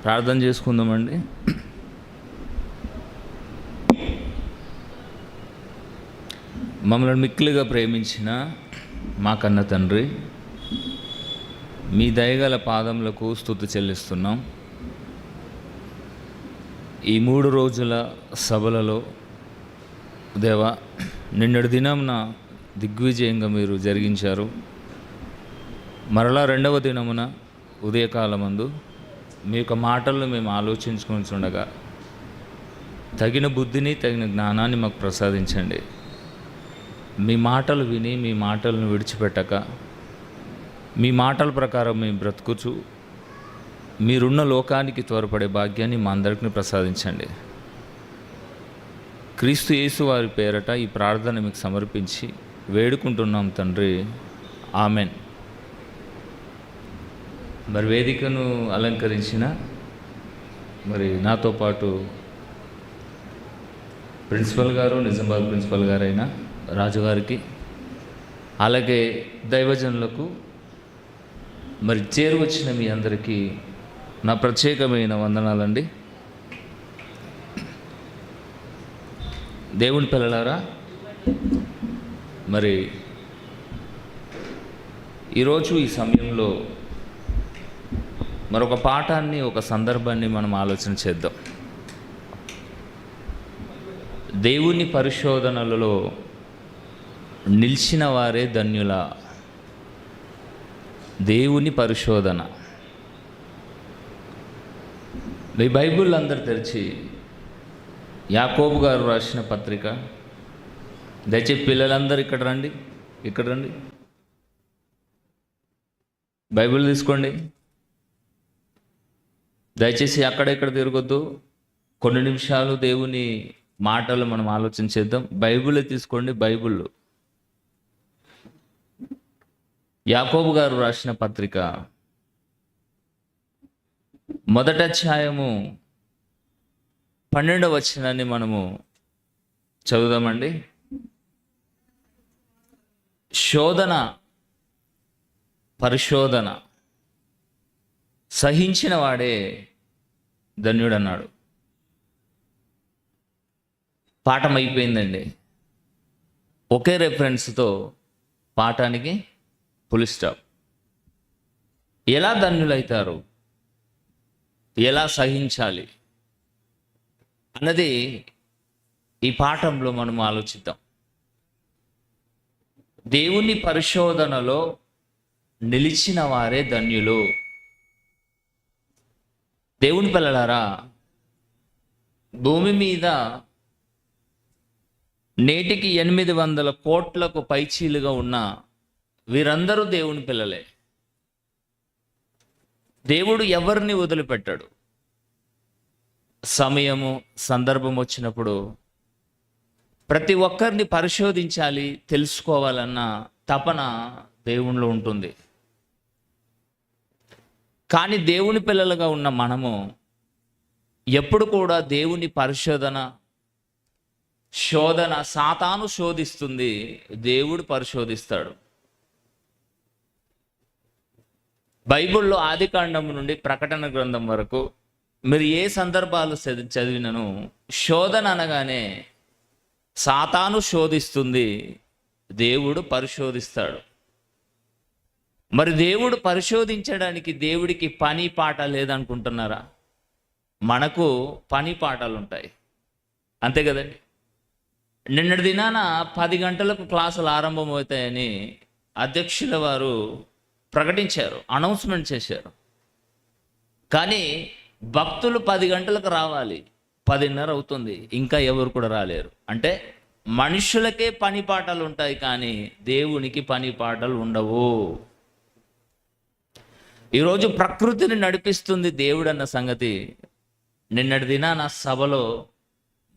ప్రార్థన చేసుకుందామండి. మమ్మల్ని మిక్కిలిగా ప్రేమించిన మా కన్న తండ్రి, మీ దయగల పాదములకు స్తుతి చెల్లిస్తున్నాం. ఈ 3 రోజుల సభలలో దేవా, నిన్నటి దినంన దిగ్విజయంగా మీరు జరిగించారు. మరలా 2వ దినమున ఉదయకాలమందు మీ యొక్క మాటలను మేము ఆలోచించుకొని చూడగా తగిన బుద్ధిని తగిన జ్ఞానాన్ని మాకు ప్రసాదించండి. మీ మాటలు విని మీ మాటలను విడిచిపెట్టక మీ మాటల ప్రకారం మేము బ్రతుకుచు మీరున్న లోకానికి త్వరపడే భాగ్యాన్ని మా అందరికీ ప్రసాదించండి. క్రీస్తు యేసు వారి పేరట ఈ ప్రార్థన మీకు సమర్పించి వేడుకుంటున్నాం తండ్రి, ఆమెన్. మరి వేదికను అలంకరించిన నాతో పాటు ప్రిన్సిపల్ గారు, నిజామాబాద్ ప్రిన్సిపల్ గారైన రాజుగారికి, అలాగే దైవజనులకు, చేరువచ్చిన మీ అందరికీ నా ప్రత్యేకమైన వందనాలండి. దేవుని పిల్లలారా, ఈరోజు ఈ సమయంలో మరొక పాఠాన్ని, ఒక సందర్భాన్ని మనం ఆలోచన చేద్దాం. దేవుని పరిశోధనలలో నిలిచిన వారే ధన్యుల. దేవుని పరిశోధన. మీ బైబిల్ అందరు తెరిచి యాకోబు గారు రాసిన పత్రిక, దయచేసి పిల్లలందరూ ఇక్కడ రండి. బైబిల్ తీసుకోండి. దయచేసి అక్కడెక్కడ తిరగొద్దు. కొన్ని నిమిషాలు దేవుని మాటలు మనం ఆలోచన చేద్దాం. బైబిల్ తీసుకోండి. బైబిల్ యాకోబు గారు రాసిన పత్రిక 1వ అధ్యాయము 12వ వచనాన్ని మనము చదువుదామండి. పరిశోధన సహించిన వాడే ధన్యుడన్నాడు. పాఠం అయిపోయిందండి. ఒకే రెఫరెన్స్తో పాఠానికి ఫుల్ స్టాప్. ఎలా ధన్యులైతారు, ఎలా సహించాలి అన్నది ఈ పాఠంలో మనం ఆలోచిద్దాం. దేవుని పరిశోధనలో నిలిచిన వారే ధన్యులు. దేవుని పిల్లలారా, భూమి మీద నేటికి 800 కోట్లకు పైచీలుగా ఉన్న వీరందరూ దేవుని పిల్లలే. దేవుడు ఎవరిని వదిలిపెట్టాడు. సమయము, సందర్భం వచ్చినప్పుడు ప్రతి ఒక్కరిని పరిశోధించాలి, తెలుసుకోవాలన్న తపన దేవునిలో ఉంటుంది. కానీ దేవుని పిల్లలుగా ఉన్న మనము ఎప్పుడు కూడా దేవుని శోధన సాతాను శోధిస్తుంది, దేవుడు పరిశోధిస్తాడు. బైబిల్లో ఆదికాండం నుండి ప్రకటన గ్రంథం వరకు మీరు ఏ సందర్భాలు చదివినను శోధన అనగానే సాతాను శోధిస్తుంది, దేవుడు పరిశోధిస్తాడు. దేవుడు పరిశోధించడానికి దేవుడికి పని పాట లేదనుకుంటున్నారా? మనకు పని పాటలు ఉంటాయి, అంతే కదండి. నిన్నటి దినాన 10 గంటలకు క్లాసులు ఆరంభమవుతాయని అధ్యక్షుల వారు ప్రకటించారు, అనౌన్స్మెంట్ చేశారు. కానీ భక్తులు 10 గంటలకు రావాలి, 10:30 అవుతుంది, ఇంకా ఎవరు కూడా రాలేరు. అంటే మనుషులకే పని పాటలు ఉంటాయి, కానీ దేవునికి పని పాటలు ఉండవు. ఈరోజు ప్రకృతిని నడిపిస్తుంది దేవుడు అన్న సంగతి నిన్నటి దినాన సభలో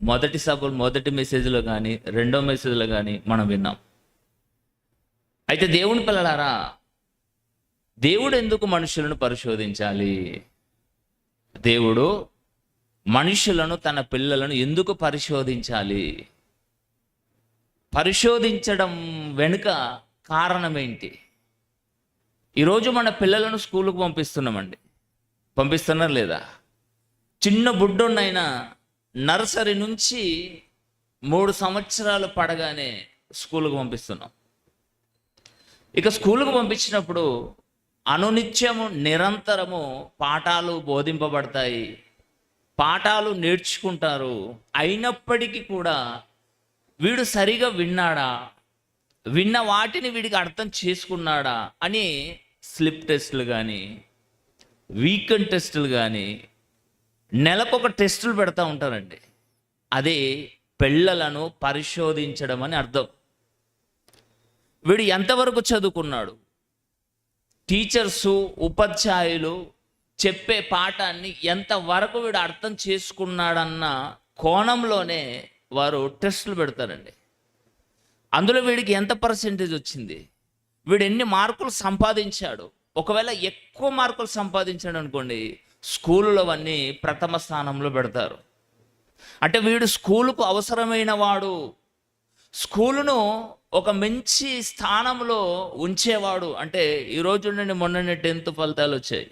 మొదటి మెసేజ్లో కానీ 2వ మెసేజ్లో కానీ మనం విన్నాం. అయితే దేవుని పిల్లలారా, దేవుడు ఎందుకు మనుషులను పరిశోధించాలి? దేవుడు మనుషులను, తన పిల్లలను ఎందుకు పరిశోధించాలి? పరిశోధించడం వెనుక కారణం ఏంటి? ఈరోజు మన పిల్లలను స్కూలుకు పంపిస్తున్నామండి. పంపిస్తున్నారు లేదా? చిన్న బుడ్డోన్నైనా నర్సరీ నుంచి 3 సంవత్సరాలు పడగానే స్కూల్కి పంపిస్తున్నాం. ఇక స్కూల్కి పంపించినప్పుడు అనునిత్యము నిరంతరము పాఠాలు బోధింపబడతాయి, పాఠాలు నేర్చుకుంటారు. అయినప్పటికీ కూడా వీడు సరిగా విన్నాడా, విన్న వాటిని వీడికి అర్థం చేసుకున్నాడా అని స్లిప్ టెస్టులు కానీ, వీకెండ్ టెస్టులు కానీ, నెలకొక టెస్టులు పెడతా ఉంటారండి. అదే పిల్లలను పరిశోధించడం అని అర్థం. వీడు ఎంతవరకు చదువుకున్నాడు, టీచర్సు ఉపాధ్యాయులు చెప్పే పాఠాన్ని ఎంతవరకు వీడు అర్థం చేసుకున్నాడన్న కోణంలోనే వారు టెస్టులు పెడతారండి. అందులో వీడికి ఎంత పర్సెంటేజ్ వచ్చింది, వీడు ఎన్ని మార్కులు సంపాదించాడు. ఒకవేళ ఎక్కువ మార్కులు సంపాదించాడు అనుకోండి, స్కూలులో అవన్నీ ప్రథమ స్థానంలో పెడతారు. అంటే వీడు స్కూలుకు అవసరమైన వాడు, స్కూలును ఒక మంచి స్థానంలో ఉంచేవాడు. అంటే ఈరోజు నుండి మొన్ననే 10th ఫలితాలు వచ్చాయి.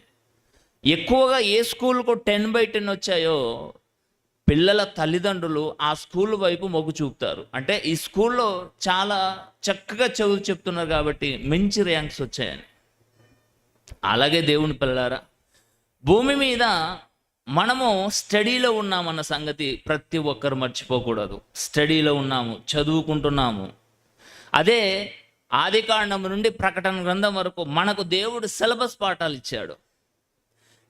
ఎక్కువగా ఏ స్కూల్కు 10/10 వచ్చాయో పిల్లల తల్లిదండ్రులు ఆ స్కూల్ వైపు మొగ్గు చూపుతారు. అంటే ఈ స్కూల్లో చాలా చక్కగా చదువు చెప్తున్నారు కాబట్టి మంచి ర్యాంక్స్ వచ్చాయని. అలాగే దేవుని పిల్లలారా, భూమి మీద మనము స్టడీలో ఉన్నామన్న సంగతి ప్రతి ఒక్కరు మర్చిపోకూడదు. స్టడీలో ఉన్నాము, చదువుకుంటున్నాము. అదే ఆదికాండం నుండి ప్రకటన గ్రంథం వరకు మనకు దేవుడు సిలబస్ పాఠాలు ఇచ్చాడు.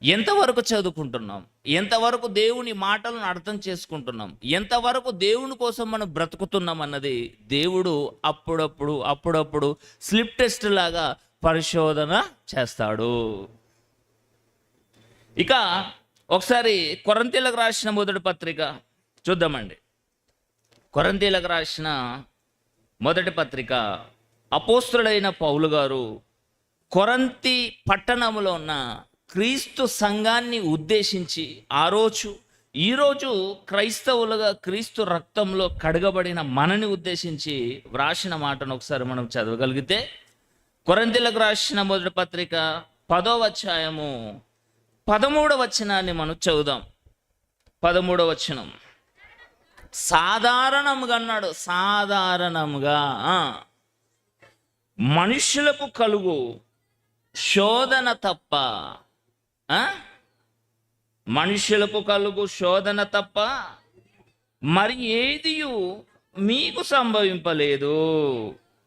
ఎంతవరకు చదువుకుంటున్నాం, ఎంతవరకు దేవుని మాటలను అర్థం చేసుకుంటున్నాం, ఎంతవరకు దేవుని కోసం మనం బ్రతుకుతున్నాం అన్నది దేవుడు అప్పుడప్పుడు స్లిప్ టెస్ట్ లాగా పరిశోధన చేస్తాడు. ఇక ఒకసారి కొరింథీయులకు రాసిన మొదటి పత్రిక చూద్దామండి. కొరింథీయులకు రాసిన మొదటి పత్రిక అపోస్తులుడైన పౌలు గారు కొరింథీ పట్టణంలో ఉన్న క్రీస్తు సంఘాన్ని ఉద్దేశించి ఈరోజు క్రైస్తవులుగా క్రీస్తు రక్తంలో కడగబడిన మనని ఉద్దేశించి వ్రాసిన మాటను ఒకసారి మనం చదవగలిగితే, కొరింథీయులకు రాసిన మొదటి పత్రిక 10వ అధ్యాయము 13వ వచనాన్ని మనం చదువుదాం. 13వ వచనం, సాధారణంగా అన్నాడు. సాధారణంగా మనుషులకు కలుగు శోధన తప్ప, మనుషులకు కలుగు శోధన తప్ప మరి ఏదియు మీకు సంభవింపలేదు.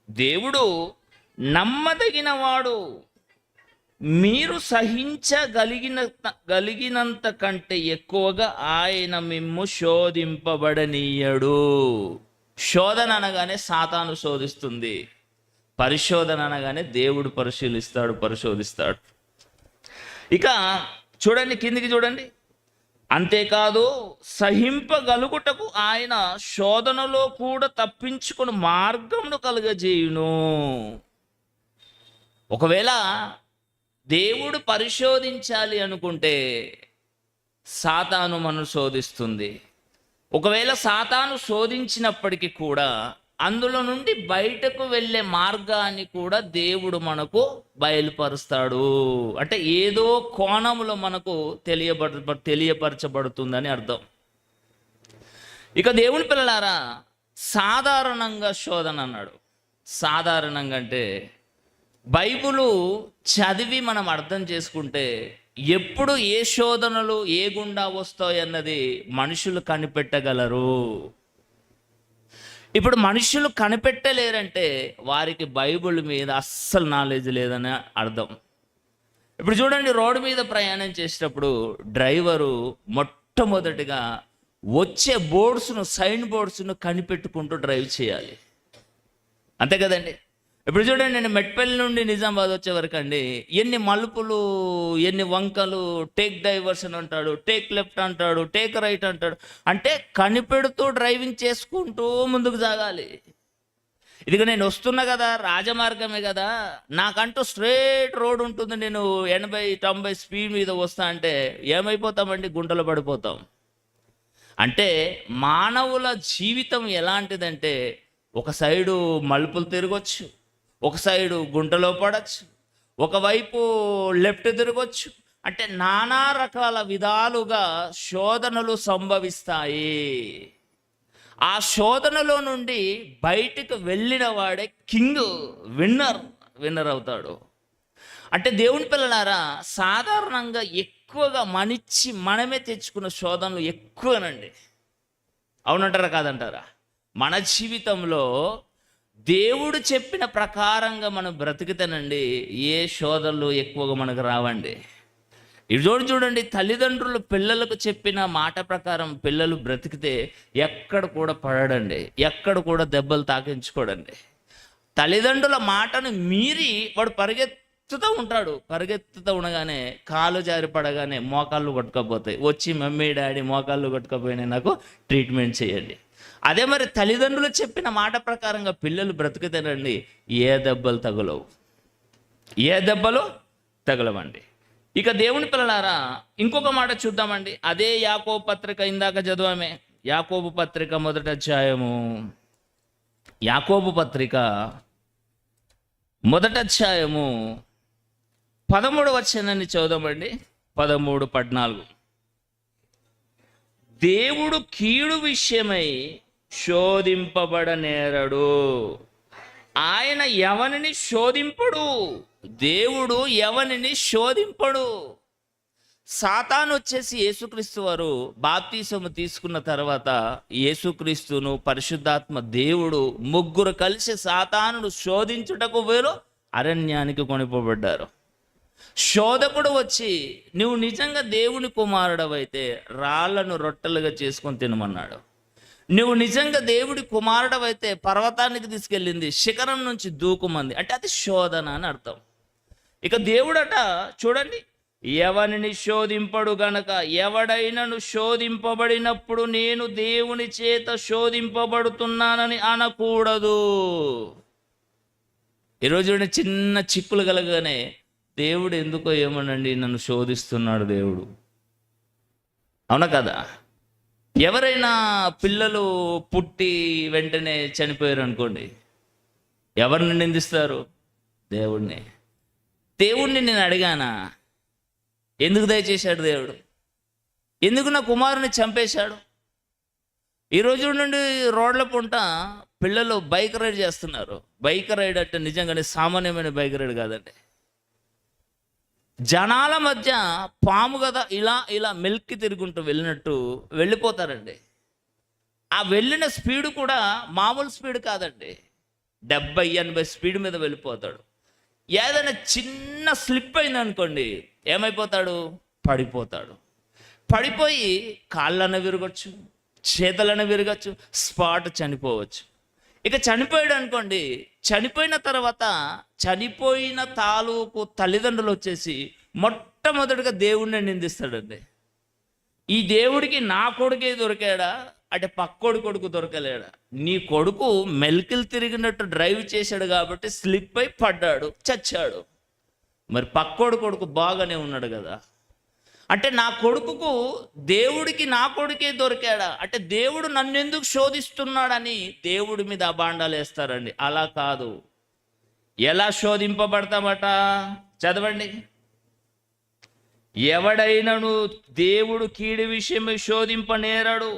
దేవుడు నమ్మదగిన వాడు, మీరు సహించగలిగినంత కంటే ఎక్కువగా ఆయన మిమ్ము శోధింపబడనీయడు. శోధన అనగానే సాతాను శోధిస్తుంది, పరిశోధన అనగానే దేవుడు పరిశోధిస్తాడు. ఇక చూడండి, కిందికి చూడండి. అంతేకాదు సహింపగలుగుటకు ఆయన శోధనలో కూడా తప్పించుకుని మార్గమును కలుగజేయును. ఒకవేళ దేవుడు పరిశోధించాలి అనుకుంటే సాతాను మనను శోధిస్తుంది. ఒకవేళ సాతాను శోధించినప్పటికీ కూడా అందులో నుండి బయటకు వెళ్ళే మార్గాన్ని కూడా దేవుడు మనకు బయలుపరుస్తాడు. అంటే ఏదో కోణంలో మనకు తెలియపరచబడుతుందని అర్థం. ఇక దేవుని పిల్లలారా, సాధారణంగా శోధన అన్నాడు. సాధారణంగా అంటే బైబిలు చదివి మనం అర్థం చేసుకుంటే ఎప్పుడు ఏ శోధనలు ఏ గుండా వస్తాయి అన్నది మనుషులు కనిపెట్టగలరు. ఇప్పుడు మనుషులు కనిపెట్టలేరంటే వారికి బైబిల్ మీద అస్సలు నాలెడ్జ్ లేదని అర్థం. ఇప్పుడు చూడండి, రోడ్డు మీద ప్రయాణం చేసేటప్పుడు డ్రైవరు మొట్టమొదటిగా వచ్చే సైన్ బోర్డ్స్ను కనిపెట్టుకుంటూ డ్రైవ్ చేయాలి, అంతే కదండి. ఇప్పుడు చూడండి, నేను మెట్పల్లి నుండి నిజామాబాద్ వచ్చే వరకు అండి ఎన్ని మలుపులు, ఎన్ని వంకలు, టేక్ డైవర్షన్ అంటాడు, టేక్ లెఫ్ట్ అంటాడు, టేక్ రైట్ అంటాడు. అంటే కనిపెడుతూ డ్రైవింగ్ చేసుకుంటూ ముందుకు సాగాలి. ఇదిగో నేను వస్తున్నా కదా, రాజమార్గమే కదా, నాకంటూ స్ట్రేట్ రోడ్ ఉంటుంది, నేను 80-90 స్పీడ్ మీద వస్తా అంటే ఏమైపోతామండి? గుంటలు పడిపోతాం. అంటే మానవుల జీవితం ఎలాంటిదంటే ఒక సైడు మలుపులు తిరగొచ్చు, ఒక సైడు గుంటలో పడచ్చు, ఒకవైపు లెఫ్ట్ తిరగొచ్చు, అంటే నానా రకాల విధాలుగా శోధనలు సంభవిస్తాయి. ఆ శోధనలో నుండి బయటకు వెళ్ళిన వాడే కింగ్, విన్నర్ అవుతాడు. అంటే దేవుని పిల్లలారా, సాధారణంగా ఎక్కువగా మనమే తెచ్చుకున్న శోధనలు ఎక్కువనండి. అవునంటారా కాదంటారా? మన జీవితంలో దేవుడు చెప్పిన ప్రకారంగా మనం బ్రతికితేనండి ఏ శోధనలు ఎక్కువగా మనకు రావండి. ఇది చూడండి, తల్లిదండ్రులు పిల్లలకు చెప్పిన మాట ప్రకారం పిల్లలు బ్రతికితే ఎక్కడ కూడా పడడండి, ఎక్కడ కూడా దెబ్బలు తాకించుకోడండి. తల్లిదండ్రుల మాటను మీరి వాడు పరిగెత్తుతూ ఉండగానే కాలు జారి పడగానే మోకాళ్ళు కొట్టుకపోతాయి. వచ్చి మమ్మీ డాడీ మోకాళ్ళు కొట్టుకపోయినా నాకు ట్రీట్మెంట్ చేయండి. అదే మరి తల్లిదండ్రులు చెప్పిన మాట ప్రకారంగా పిల్లలు బ్రతికితేనండి ఏ దెబ్బలు తగలవండి. ఇక దేవుని పిల్లలారా, ఇంకొక మాట చూద్దామండి. అదే యాకోబు పత్రిక, ఇందాక చదివామే, యాకోబు పత్రిక 1వ అధ్యాయము, యాకోబు పత్రిక 1వ అధ్యాయము 13వ వచనాన్ని చదువుదామండి. 13-14. దేవుడు కీడు విషయమై శోధింపబడనేరడు, ఆయన ఎవనిని శోధింపడు. దేవుడు ఎవనిని శోధింపడు. సాతాను వచ్చేసి యేసుక్రీస్తు వారు బాప్తీసము తీసుకున్న తర్వాత యేసుక్రీస్తును పరిశుద్ధాత్మ దేవుడు ముగ్గురు కలిసి సాతానును శోధించుటకు వేరు అరణ్యానికి కొనిపోబడ్డారు. శోధకుడు వచ్చి నువ్వు నిజంగా దేవుని కుమారుడవైతే రాళ్లను రొట్టెలుగా చేసుకొని తినమన్నాడు. నువ్వు నిజంగా దేవుడి కుమారుడవైతే పర్వతానికి తీసుకెళ్ళింది, శిఖరం నుంచి దూకుమంది. అంటే అది శోధన అని అర్థం. ఇక దేవుడట చూడండి, ఎవనిని శోధింపడు గనక, ఎవడైనను శోధింపబడినప్పుడు నేను దేవుని చేత శోధింపబడుతున్నానని అనకూడదు. ఈరోజు చిన్న చిక్కులు కలగానే దేవుడు ఎందుకో ఏమోనండి నన్ను శోధిస్తున్నాడు దేవుడు. అవునా కదా? ఎవరైనా పిల్లలు పుట్టి వెంటనే చనిపోయారు అనుకోండి, ఎవరిని నిందిస్తారు? దేవుణ్ణి నేను అడిగానా, ఎందుకు దయచేశాడు దేవుడు? ఎందుకు నా కుమారుని చంపేశాడు? ఈరోజు నుండి రోడ్ల పుంట పిల్లలు బైక్ రైడ్ చేస్తున్నారు. బైక్ రైడ్ అంటే నిజంగానే సామాన్యమైన బైక్ రైడ్ కాదండి. జనాల మధ్య పాము కదా ఇలా మెల్కి తిరుగుంటూ వెళ్ళినట్టు వెళ్ళిపోతారండి. ఆ వెళ్ళిన స్పీడ్ కూడా మామూలు స్పీడ్ కాదండి, 70-80 స్పీడ్ మీద వెళ్ళిపోతాడు. ఏదైనా చిన్న స్లిప్ అయింది అనుకోండి, ఏమైపోతాడు? పడిపోయి కాళ్ళన విరగచ్చు, చేతులన విరగచ్చు, స్పాట్ చనిపోవచ్చు. ఇక చనిపోయాడు అనుకోండి, చనిపోయిన తర్వాత చనిపోయిన తాలూకు తల్లిదండ్రులు వచ్చేసి మొట్టమొదటిగా దేవుడిని నిందిస్తాడండి. ఈ దేవుడికి నా కొడుకే దొరికాడా అంటే పక్కోడి కొడుకు దొరకలేడా? నీ కొడుకు మెల్కిలు తిరిగినట్టు డ్రైవ్ చేశాడు కాబట్టి స్లిప్ అయి పడ్డాడు, చచ్చాడు. మరి పక్కోడి కొడుకు బాగానే ఉన్నాడు కదా. అంటే నా కొడుకుకు దేవుడికి నా కొడుకే దొరికాడా అంటే దేవుడు నన్ను ఎందుకు శోధిస్తున్నాడని దేవుడి మీద అబాండాలు వేస్తారండి. అలా కాదు. ఎలా శోధింపబడతామట చదవండి. ఎవడైనను దేవుడు కీడు విషయమై శోధింపనేరడు,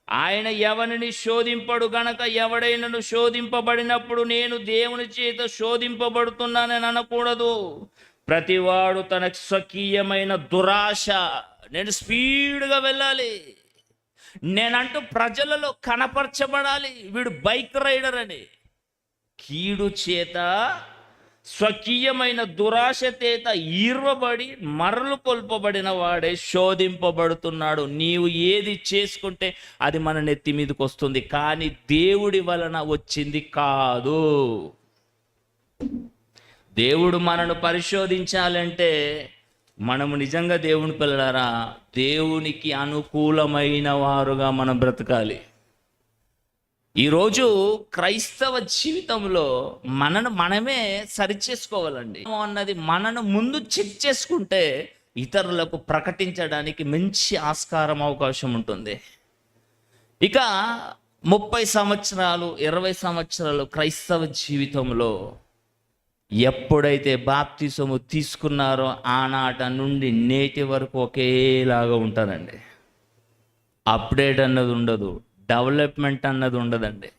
ఆయన ఎవరిని శోధింపడు గనక, ఎవడైనను శోధింపబడినప్పుడు నేను దేవుని చేత శోధింపబడుతున్నానని అనకూడదు. ప్రతివాడు తన స్వకీయమైన దురాశ, నేను స్పీడ్గా వెళ్ళాలి, నేనంటూ ప్రజలలో కనపరచబడాలి, వీడు బైక్ రైడర్ అని, కీడు చేత స్వకీయమైన దురాశ చేత ఈర్వబడి మరలు కొల్పబడిన వాడే శోధింపబడుతున్నాడు. నీవు ఏది చేసుకుంటే అది మన నెత్తి మీదకి వస్తుంది, కానీ దేవుడి వలన వచ్చింది కాదు. దేవుడు మనను పరిశోధించాలంటే మనము నిజంగా దేవుని పిల్లలారా దేవునికి అనుకూలమైన వారుగా మనం బ్రతకాలి. ఈరోజు క్రైస్తవ జీవితంలో మనమే సరిచేసుకోవాలండి అన్నది మనను ముందు చెక్ చేసుకుంటే ఇతరులకు ప్రకటించడానికి మంచి ఆస్కారం అవకాశం ఉంటుంది. ఇక 30 సంవత్సరాలు 20 సంవత్సరాలు క్రైస్తవ జీవితంలో ఎప్పుడైతే బాప్తిసము తీసుకున్నారో ఆనాట నుండి నేటి వరకు ఒకేలాగా ఉంటారండి. అప్డేట్ అన్నది ఉండదు, డెవలప్మెంట్ అన్నది ఉండదండి.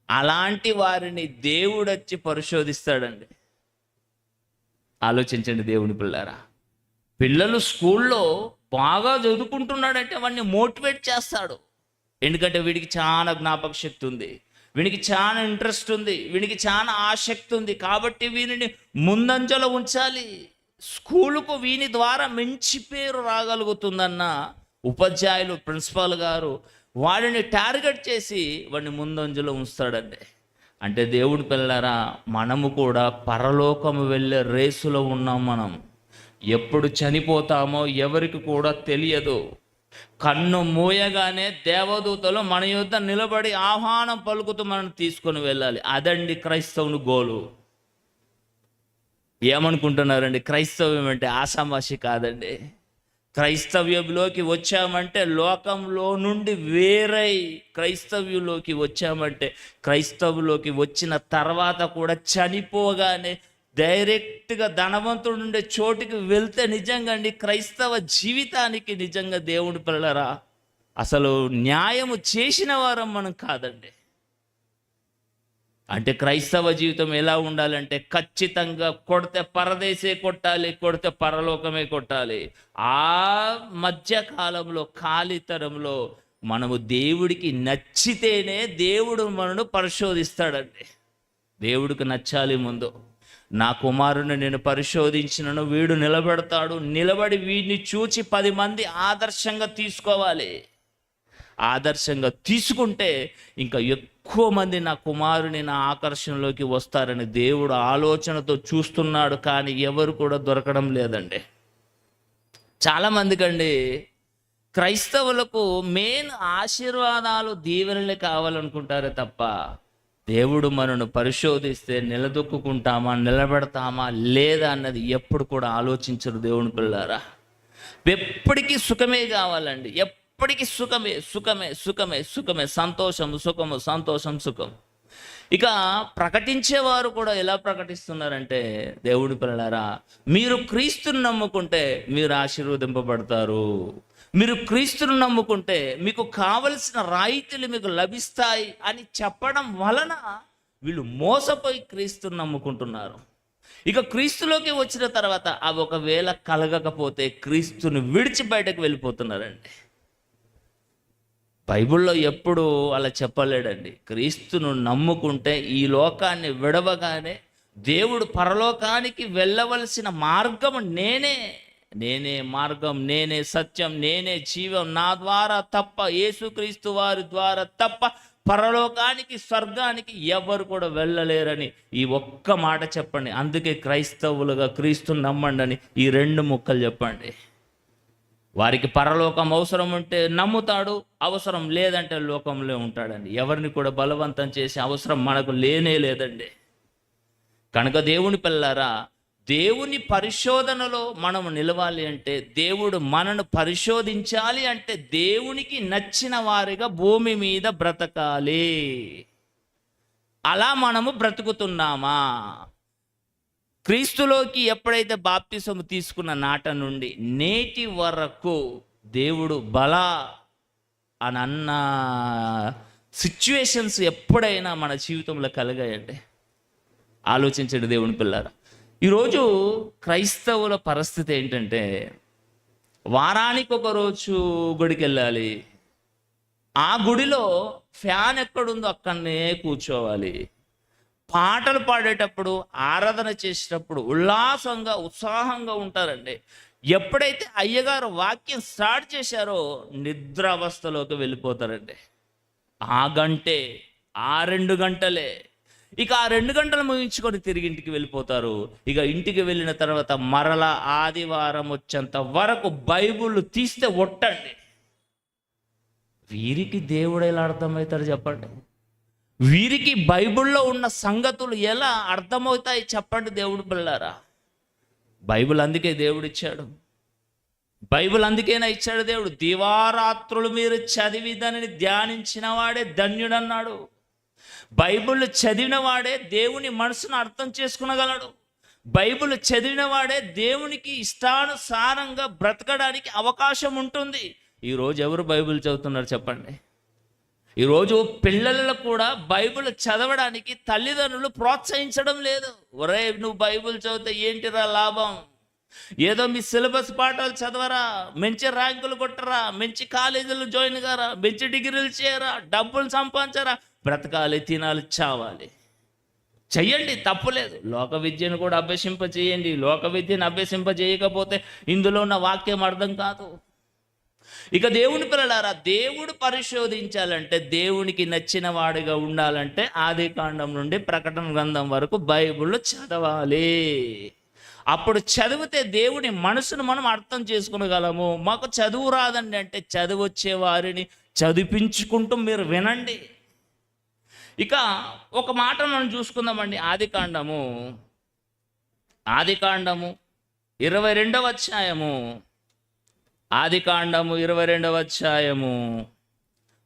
అలాంటి వారిని దేవుడు వచ్చి పరిశోధిస్తాడండి. ఆలోచించండి దేవుని పిల్లారా. పిల్లలు స్కూల్లో బాగా చదువుకుంటున్నాడంటే వాడిని మోటివేట్ చేస్తాడు. ఎందుకంటే వీడికి చాలా జ్ఞాపక శక్తి ఉంది, వీనికి చాలా ఇంట్రెస్ట్ ఉంది, వీనికి చాలా ఆసక్తి ఉంది. కాబట్టి వీరిని ముందంజలో ఉంచాలి. స్కూలుకు వీని ద్వారా మంచి పేరు రాగలుగుతుందన్న ఉపాధ్యాయులు, ప్రిన్సిపాల్ గారు వాడిని టార్గెట్ చేసి వాడిని ముందంజలో ఉంచుతాడండి. అంటే దేవుడి పిల్లరా, మనము కూడా పరలోకము వెళ్ళే రేసులో ఉన్నాం. మనం ఎప్పుడు చనిపోతామో ఎవరికి కూడా తెలియదు. కన్ను మూయగానే దేవదూతలు మన యొద్ద నిలబడి ఆహ్వానం పలుకుతూ మనం తీసుకొని వెళ్ళాలి. అదండి క్రైస్తవుని గోలు. ఏమనుకుంటున్నారండి? క్రైస్తవ్యం అంటే ఆషామాషి కాదండి. క్రైస్తవ్యంలోకి వచ్చామంటే లోకంలో నుండి వేరై క్రైస్తవ్యంలోకి వచ్చామంటే, క్రైస్తవులోకి వచ్చిన తర్వాత కూడా చనిపోగానే డైరెక్ట్గా ధనవంతుడు ఉండే చోటికి వెళ్తే నిజంగా అండి క్రైస్తవ జీవితానికి నిజంగా దేవుడి పిల్లరా అసలు న్యాయము చేసిన వారం మనం కాదండి. అంటే క్రైస్తవ జీవితం ఎలా ఉండాలంటే ఖచ్చితంగా కొడితే పరదేశే కొట్టాలి, కొడితే పరలోకమే కొట్టాలి. ఆ మధ్యకాలంలో ఖాళీతరంలో మనము దేవుడికి నచ్చితేనే దేవుడు మనను పరిశోధిస్తాడండి. దేవుడికి నచ్చాలి. ముందు నా కుమారుని నేను పరిశోధించినను, వీడు నిలబెడతాడు, నిలబడి వీడిని చూచి 10 మంది ఆదర్శంగా తీసుకోవాలి. ఆదర్శంగా తీసుకుంటే ఇంకా ఎక్కువ మంది నా కుమారుని నా ఆకర్షణలోకి వస్తారని దేవుడు ఆలోచనతో చూస్తున్నాడు. కానీ ఎవరు కూడా దొరకడం లేదండి. చాలామందికండి క్రైస్తవులకు మెయిన్ ఆశీర్వాదాలు, దీవెనలే కావాలనుకుంటారే తప్ప దేవుడు మనను పరిశోధిస్తే నిలదొక్కుంటామా, నిలబెడతామా లేదా అన్నది ఎప్పుడు కూడా ఆలోచించరు దేవుని పిల్లారా. ఎప్పటికీ సుఖమే కావాలండి. ఎప్పటికీ సుఖమే సుఖమే సుఖమే సుఖమే, సంతోషం సుఖము, సంతోషం సుఖం. ఇక ప్రకటించేవారు కూడా ఎలా ప్రకటిస్తున్నారంటే, దేవుడి పిల్లలారా, మీరు క్రీస్తుని నమ్ముకుంటే మీరు ఆశీర్వదింపబడతారు, మీరు క్రీస్తుని నమ్ముకుంటే మీకు కావలసిన రాయితీలు మీకు లభిస్తాయి అని చెప్పడం వలన వీళ్ళు మోసపోయి క్రీస్తుని నమ్ముకుంటున్నారు. ఇక క్రీస్తులోకి వచ్చిన తర్వాత అవి ఒకవేళ కలగకపోతే క్రీస్తుని విడిచి బయటకు వెళ్ళిపోతున్నారండి. బైబిల్లో ఎప్పుడు అలా చెప్పలేడండి. క్రీస్తును నమ్ముకుంటే ఈ లోకాన్ని విడవగానే దేవుడు పరలోకానికి వెళ్ళవలసిన మార్గం నేనే మార్గం, నేనే సత్యం, నేనే జీవం, నా ద్వారా తప్ప, యేసుక్రీస్తు వారి ద్వారా తప్ప పరలోకానికి, స్వర్గానికి ఎవరు కూడా వెళ్ళలేరని ఈ ఒక్క మాట చెప్పండి. అందుకే క్రైస్తవులుగా క్రీస్తుని నమ్మండి అని ఈ 2 ముక్కలు చెప్పండి. వారికి పరలోకం అవసరం ఉంటే నమ్ముతాడు, అవసరం లేదంటే లోకంలో ఉంటాడండి. ఎవరిని కూడా బలవంతం చేసే అవసరం మనకు లేనే లేదండి. కనుక దేవుని పిల్లారా, దేవుని పరిశోధనలో మనం నిలవాలి అంటే, దేవుడు మనను పరిశోధించాలి అంటే దేవునికి నచ్చిన వారిగా భూమి మీద బ్రతకాలి. అలా మనము బ్రతుకుతున్నామా? క్రీస్తులోకి ఎప్పుడైతే బాప్తిసము తీసుకున్న నాట నుండి నేటి వరకు దేవుడు బలా అని అన్న సిచ్యువేషన్స్ ఎప్పుడైనా మన జీవితంలో కలిగాయండి? ఆలోచించండి దేవుని పిల్లారా. ఈరోజు క్రైస్తవుల పరిస్థితి ఏంటంటే, వారానికి ఒక రోజు గుడికి వెళ్ళాలి, ఆ గుడిలో ఫ్యాన్ ఎక్కడుందో అక్కడనే కూర్చోవాలి, పాటలు పాడేటప్పుడు, ఆరాధన చేసేటప్పుడు ఉల్లాసంగా ఉత్సాహంగా ఉంటారండి. ఎప్పుడైతే అయ్యగారు వాక్యం స్టార్ట్ చేశారో నిద్రావస్థలోకి వెళ్ళిపోతారండి. ఆ గంటే, ఆ 2 గంటలే. ఇక ఆ 2 గంటలు ముగించుకొని తిరిగి ఇంటికి వెళ్ళిపోతారు. ఇక ఇంటికి వెళ్ళిన తర్వాత మరలా ఆదివారం వచ్చేంత వరకు బైబుల్ తీస్తే ఒట్టండి. వీరికి దేవుడు ఎలా అర్థమవుతారు చెప్పండి? వీరికి బైబిల్లో ఉన్న సంగతులు ఎలా అర్థమవుతాయి చెప్పండి దేవుడు పిల్లారా? బైబిల్ అందుకే దేవుడు ఇచ్చాడు. బైబిల్ అందుకేనా ఇచ్చాడు దేవుడు? దివారాత్రులు మీరు చదివి దానిని ధ్యానించిన వాడే ధన్యుడన్నాడు. బైబిల్ చదివిన వాడే దేవుని మనసును అర్థం చేసుకునగలడు. బైబిల్ చదివిన వాడే దేవునికి ఇష్టానుసారంగా బ్రతకడానికి అవకాశం ఉంటుంది. ఈరోజు ఎవరు బైబిల్ చదువుతున్నారు చెప్పండి? ఈరోజు పిల్లలను కూడా బైబిల్ చదవడానికి తల్లిదండ్రులు ప్రోత్సహించడం లేదు. ఒరే, నువ్వు బైబిల్ చదివితే ఏంటిరా లాభం? ఏదో మీ సిలబస్ పాఠాలు చదవరా, మంచి ర్యాంకులు కొట్టరా, మంచి కాలేజీలు జాయిన్ కారా, మంచి డిగ్రీలు చేయరా, డబ్బులు సంపాదించరా, బ్రతకాలి, తినాలి, చావాలి. చెయ్యండి, తప్పులేదు. లోక విద్యను కూడా అభ్యసింపజేయండి. లోక విద్యను అభ్యసింపజేయకపోతే ఇందులో ఉన్న వాక్యం అర్థం కాదు. ఇక దేవుని పిల్లలారా, దేవుడు పరిశోధించాలంటే, దేవునికి నచ్చిన వాడిగా ఉండాలంటే ఆది కాండం నుండి ప్రకటన గ్రంథం వరకు బైబిల్ చదవాలి. అప్పుడు చదివితే దేవుని మనసును మనం అర్థం చేసుకునగలము. మాకు చదువు రాదండి అంటే చదువు వచ్చే వారిని చదివించుకుంటూ మీరు వినండి. ఇక ఒక మాట మనం చూసుకుందామండి. ఆది కాండము 22వ అధ్యాయము. ఆది కాండము 22వ అధ్యాయము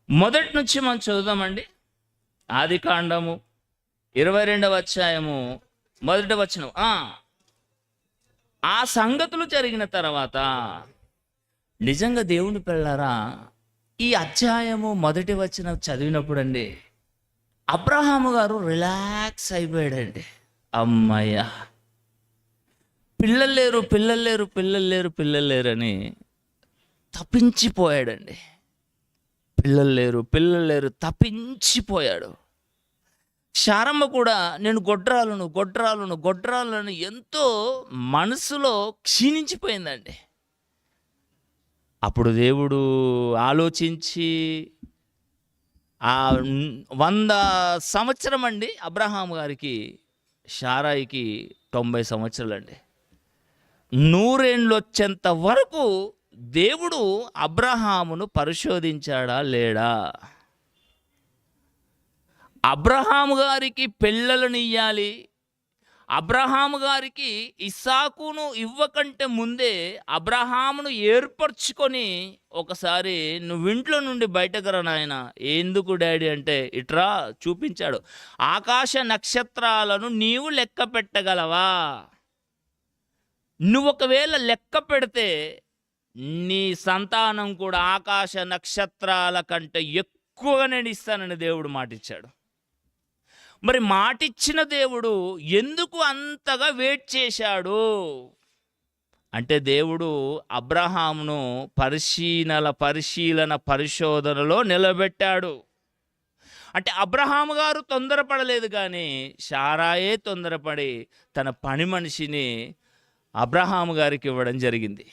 మొదటి నుంచి మనం చదువుదామండి. ఆది కాండము 22వ అధ్యాయము మొదటి వచనం. ఆ సంగతులు జరిగిన తర్వాత, నిజంగా దేవుని పిల్లలారా, ఈ అధ్యాయము మొదటి వచనం చదివినప్పుడు అండి అబ్రహాము గారు రిలాక్స్ అయిపోయాడండి. అమ్మయ్య, పిల్లలు లేరు అని తప్పించిపోయాడండి. పిల్లలు లేరు తప్పించిపోయాడు. శారమ్మ కూడా నేను గొడ్రాలను ఎంతో మనసులో క్షీణించిపోయిందండి. అప్పుడు దేవుడు ఆలోచించి 100 సంవత్సరం అండి అబ్రహాం గారికి, శారాయికి 90 సంవత్సరాలండి. 100 ఏండ్లు వచ్చేంత వరకు దేవుడు అబ్రహామును పరిశోధించాడా లేడా? అబ్రహాము గారికి పిల్లలను ఇయ్యాలి, అబ్రహాము గారికి ఇస్సాకును ఇవ్వకంటే ముందే అబ్రహామును ఏర్పరచుకొని, ఒకసారి నువ్వు ఇంట్లో నుండి బయటకు రా నాయన. ఎందుకు డాడీ అంటే, ఇట్రా చూపించాడు. ఆకాశ నక్షత్రాలను నీవు లెక్క పెట్టగలవా? నువ్వు ఒకవేళ లెక్క పెడితే నీ సంతానం కూడా ఆకాశ నక్షత్రాల కంటే ఎక్కువగా నేను ఇస్తానని దేవుడు మాటిచ్చాడు. మరి మాటిచ్చిన దేవుడు ఎందుకు అంతగా వెయిట్ చేశాడు అంటే, దేవుడు అబ్రహామును పరిశోధనలో నిలబెట్టాడు. అంటే అబ్రహాము గారు తొందరపడలేదు, కానీ శారాయే తొందరపడి తన పని మనిషిని అబ్రహాము గారికి ఇవ్వడం జరిగింది.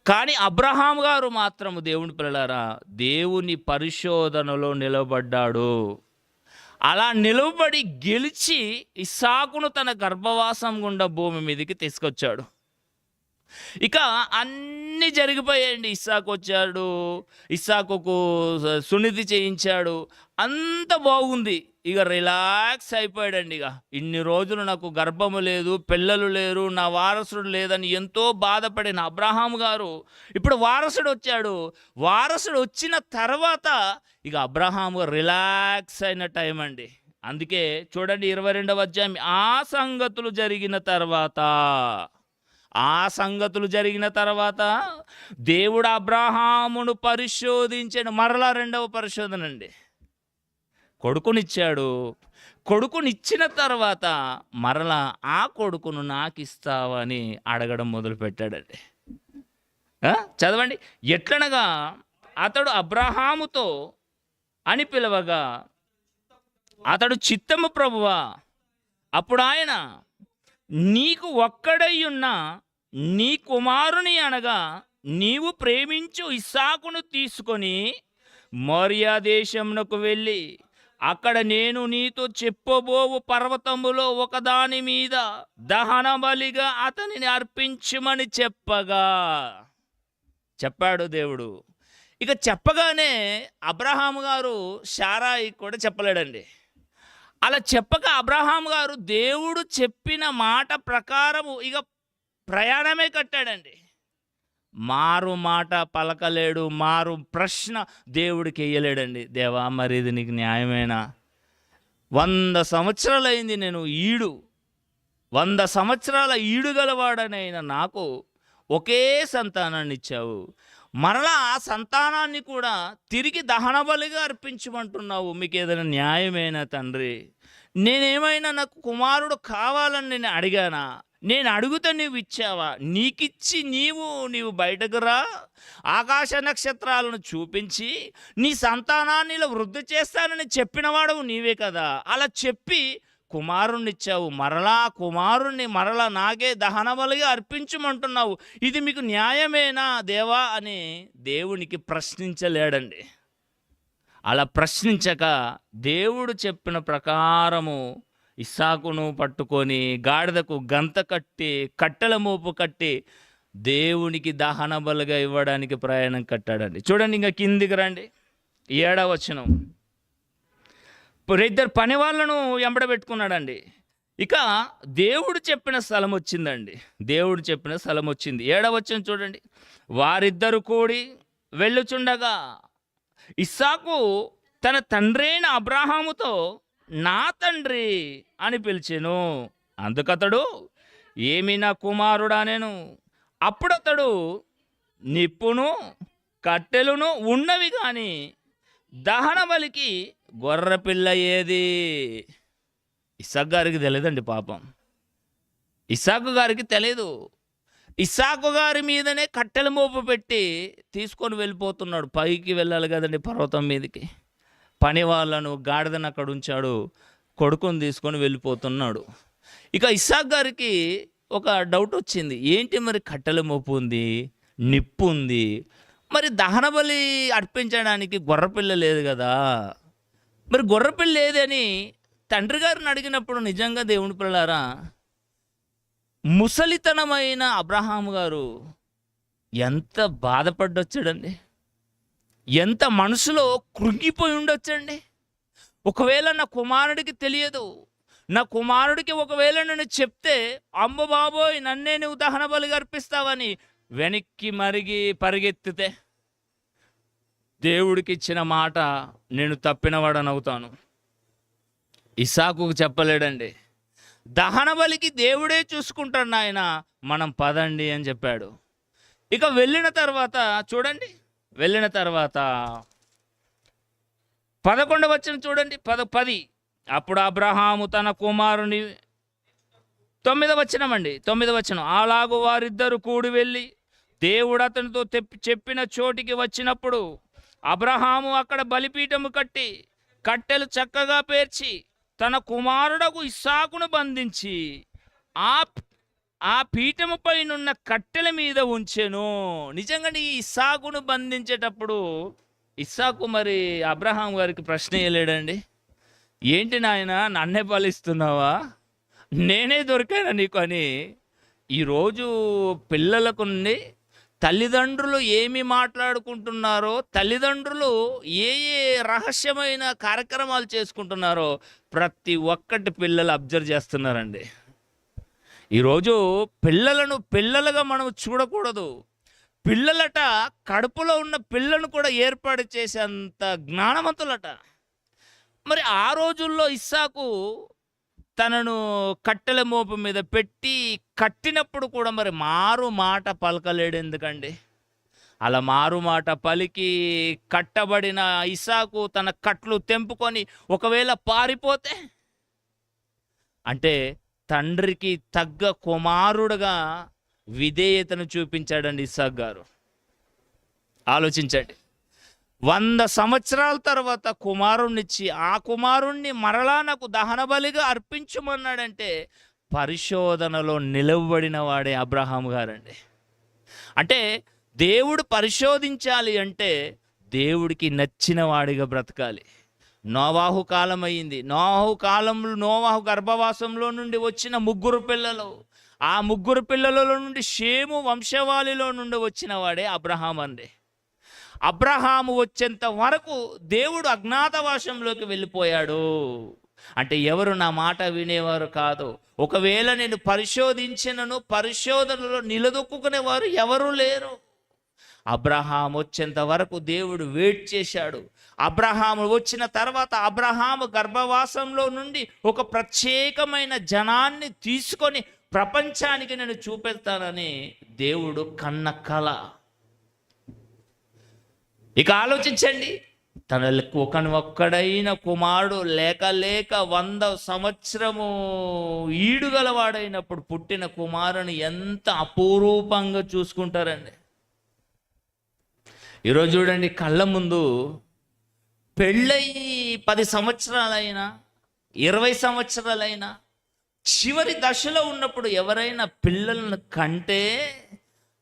కానీ అబ్రహాము గారు మాత్రము, దేవుని పిల్లలారా, దేవుని పరిశోధనలో నిలబడ్డాడు. అలా నిలబడి గెలిచి ఇస్సాకును తన గర్భవాసం గుండా భూమి మీదకి తీసుకొచ్చాడు. ఇక అన్నీ జరిగిపోయాయండి. ఇస్సాకు వచ్చాడు, ఇస్సాకుకు సునిధి చేయించాడు, అంత బాగుంది. ఇక రిలాక్స్ అయిపోయాడండి. ఇక ఇన్ని రోజులు నాకు గర్భము లేదు, పిల్లలు లేరు, నా వారసుడు లేదని ఎంతో బాధపడిన అబ్రహాము గారు ఇప్పుడు వారసుడు వచ్చాడు. వారసుడు వచ్చిన తర్వాత ఇక అబ్రహాము రిలాక్స్ అయిన టైం అండి. అందుకే చూడండి 22వ అధ్యాయం. ఆ సంగతులు జరిగిన తర్వాత దేవుడు అబ్రహామును పరిశోధించాడు. మరలా 2వ పరిశోధన అండి. కొడుకునిచ్చాడు. కొడుకునిచ్చిన తర్వాత మరలా ఆ కొడుకును నాకు ఇస్తావని అడగడం మొదలుపెట్టాడండి. చదవండి. ఎట్లనగా అతడు అబ్రహాముతో అని పిలవగా, అతడు చిత్తము ప్రభువా. అప్పుడు ఆయన, నీకు ఒక్కడయ్యున్న నీ కుమారుని అనగా నీవు ప్రేమించు ఇస్సాకును తీసుకొని మోరియా దేశమునకు వెళ్ళి, అక్కడ నేను నీతో చెప్పబోవు పర్వతములో ఒకదాని మీద దహన బలిగా అతనిని అర్పించమని చెప్పాడు దేవుడు. ఇక చెప్పగానే అబ్రహాము గారు శారాయి కూడా చెప్పలేడండి. అలా చెప్పక అబ్రహాము గారు దేవుడు చెప్పిన మాట ప్రకారము ఇక ప్రయాణమే కట్టాడండి. మారు మాట పలకలేడు, మారు ప్రశ్న దేవుడికి వేయలేడండి. దేవా, మరి ఇది నీకు న్యాయమేనా? 100 సంవత్సరాలైంది నేను 100 సంవత్సరాల ఈడు గలవాడనైన నాకు ఒకే సంతానాన్ని ఇచ్చావు, మరలా ఆ సంతానాన్ని కూడా తిరిగి దహన బలిగా అర్పించమంటున్నావు. మీకు ఏదైనా న్యాయమేనా తండ్రి? నేనేమైనా నాకు కుమారుడు కావాలని నేను అడిగానా? నేను అడుగుతా నువ్వు ఇచ్చావా? నీకిచ్చి నీవు బయటకు రా, ఆకాశ నక్షత్రాలను చూపించి నీ సంతానాన్ని ఇలా వృద్ధి చేస్తానని చెప్పినవాడవు నీవే కదా. అలా చెప్పి కుమారుణ్ణి ఇచ్చావు, మరలా నాకే దహన బలిగా అర్పించమంటున్నావు. ఇది మీకు న్యాయమేనా దేవా అని దేవునికి ప్రశ్నించలేడండి. అలా ప్రశ్నించక దేవుడు చెప్పిన ప్రకారము ఇస్సాకును పట్టుకొని గాడిదకు గంత కట్టి కట్టెల మోపు కట్టి దేవునికి దహన బలిగా ఇవ్వడానికి ప్రయాణం కట్టాడండి. చూడండి, ఇంకా కిందికి రండి. 7వ వచనం. ఇద్దరు పని వాళ్ళను ఎంబడబెట్టుకున్నాడండి. ఇక దేవుడు చెప్పిన స్థలం వచ్చిందండి. 7వ వచనం చూడండి. వారిద్దరు కూడి వెళ్ళుచుండగా ఇస్సాకు తన తండ్రైన అబ్రాహాముతో నా తండ్రి అని పిలిచెను. అందుకతడు ఏమి నా కుమారుడా నేను. అప్పుడతడు నిప్పును కట్టెలును ఉన్నవి కానీ దహన బలికి గొర్రెపిల్ల ఏది? ఇస్సాకు గారికి తెలియదండి పాపం. ఇస్సాకు గారికి తెలియదు. ఇస్సాకు గారి మీదనే కట్టెల మోపు పెట్టి తీసుకొని వెళ్ళిపోతున్నాడు. పైకి వెళ్ళాలి కదండి పర్వతం మీదకి. పని వాళ్ళను గాడిదను అక్కడ ఉంచాడు, కొడుకుని తీసుకొని వెళ్ళిపోతున్నాడు. ఇక ఇస్సాకు గారికి ఒక డౌట్ వచ్చింది. ఏంటి మరి కట్టెల మోపు ఉంది, నిప్పు ఉంది, మరి దహన బలి అర్పించడానికి గొర్రెపిల్ల లేదు కదా, మరి గొర్రెపిల్ల లేదని తండ్రి గారిని అడిగినప్పుడు నిజంగా దేవుని పిల్లలారా, ముసలితనమైన అబ్రహాము గారు ఎంత బాధపడ్డొచ్చాడండి, ఎంత మనసులో కృంగిపోయి ఉండొచ్చండి. ఒకవేళ నా కుమారుడికి తెలియదు, నా కుమారుడికి ఒకవేళ నేను చెప్తే అమ్మ బాబోయ్ నన్నే నువ్వు దహన బలిగా అర్పిస్తావని వెనక్కి పరిగెత్తితే దేవుడికి ఇచ్చిన మాట నేను తప్పినవాడనవుతాను. ఇస్సాకుకు చెప్పలేడండి. దహన బలికి దేవుడే చూసుకుంటాడు నాయన, మనం పదండి అని చెప్పాడు. ఇక వెళ్ళిన తర్వాత చూడండి, 11వ వచనం చూడండి. 10 అప్పుడు అబ్రహాము తన కుమారుని 9వ వచనం. అలాగూ వారిద్దరు కూడి వెళ్ళి దేవుడు అతనితో చెప్పిన చోటికి వచ్చినప్పుడు అబ్రహాము అక్కడ బలిపీఠము కట్టి కట్టెలు చక్కగా పేర్చి తన కుమారుడకు ఇస్సాకును బంధించి ఆ పీఠముపై నున్న కట్టెల మీద ఉంచెను. నిజంగా ఈ ఇస్సాకును బంధించేటప్పుడు ఇస్సాకు మరి అబ్రహాం గారికి ప్రశ్న వేయలేడండి. ఏంటి నాయన నన్నే బలిస్తున్నావా, నేనే దొరికానా నీకు అని. ఈరోజు పిల్లలకు నుండి తల్లిదండ్రులు ఏమి మాట్లాడుకుంటున్నారో, తల్లిదండ్రులు ఏ రహస్యమైన కార్యక్రమాలు చేసుకుంటున్నారో ప్రతి ఒక్కటి పిల్లలు అబ్జర్వ్ చేస్తున్నారండి. ఈరోజు పిల్లలను పిల్లలుగా మనం చూడకూడదు. పిల్లలట కడుపులో ఉన్న పిల్లను కూడా ఏర్పాటు చేసేంత జ్ఞానవంతులట. మరి ఆ రోజుల్లో ఇస్సాకు తనను కట్టెల మోపు మీద పెట్టి కట్టినప్పుడు కూడా మరి మారు మాట పలకలేడు. ఎందుకండి? అలా మారు మాట పలికి కట్టబడిన ఇస్సాకు తన కట్లు తెంపుకొని ఒకవేళ పారిపోతే, అంటే తండ్రికి తగ్గ కుమారుడుగా విధేయతను చూపించాడండి ఇస్సాకు గారు. ఆలోచించండి. 100 సంవత్సరాల తర్వాత కుమారుణ్ణిచ్చి ఆ కుమారుణ్ణి మరలా నాకు దహన బలిగా అర్పించమన్నాడంటే పరిశోధనలో నిలవబడిన వాడే అబ్రహాము గారండి. అంటే దేవుడు పరిశోధించాలి అంటే దేవుడికి నచ్చిన వాడిగా బ్రతకాలి. నోవాహు కాలం అయింది. నోవాహు గర్భవాసంలో నుండి వచ్చిన 3 పిల్లలు, ఆ 3 పిల్లలలో నుండి షేము వంశవాళిలో నుండి వచ్చిన వాడే అబ్రహాం అండి. అబ్రహాము వచ్చేంత వరకు దేవుడు అజ్ఞాతవాసంలోకి వెళ్ళిపోయాడు. అంటే ఎవరు నా మాట వినేవారు కాదు. ఒకవేళ నేను పరిశోధించినను పరిశోధనలో నిలదొక్కునేవారు ఎవరు లేరు. అబ్రహాం వచ్చేంత వరకు దేవుడు వెయిట్ చేశాడు. అబ్రహాము వచ్చిన తర్వాత అబ్రహాము గర్భవాసంలో నుండి ఒక ప్రత్యేకమైన జనాన్ని తీసుకొని ప్రపంచానికి నేను చూపెడతానని దేవుడు కన్న కల. ఇక ఆలోచించండి, తన ఒక్కడైన కుమారుడు లేక 100 సంవత్సరము ఈడుగలవాడైనప్పుడు పుట్టిన కుమారుని ఎంత అపురూపంగా చూసుకుంటారండి. ఈరోజు చూడండి, కళ్ళ ముందు పెళ్ళయి 10 సంవత్సరాలైనా 20 సంవత్సరాలైనా చివరి దశలో ఉన్నప్పుడు ఎవరైనా పిల్లలను కంటే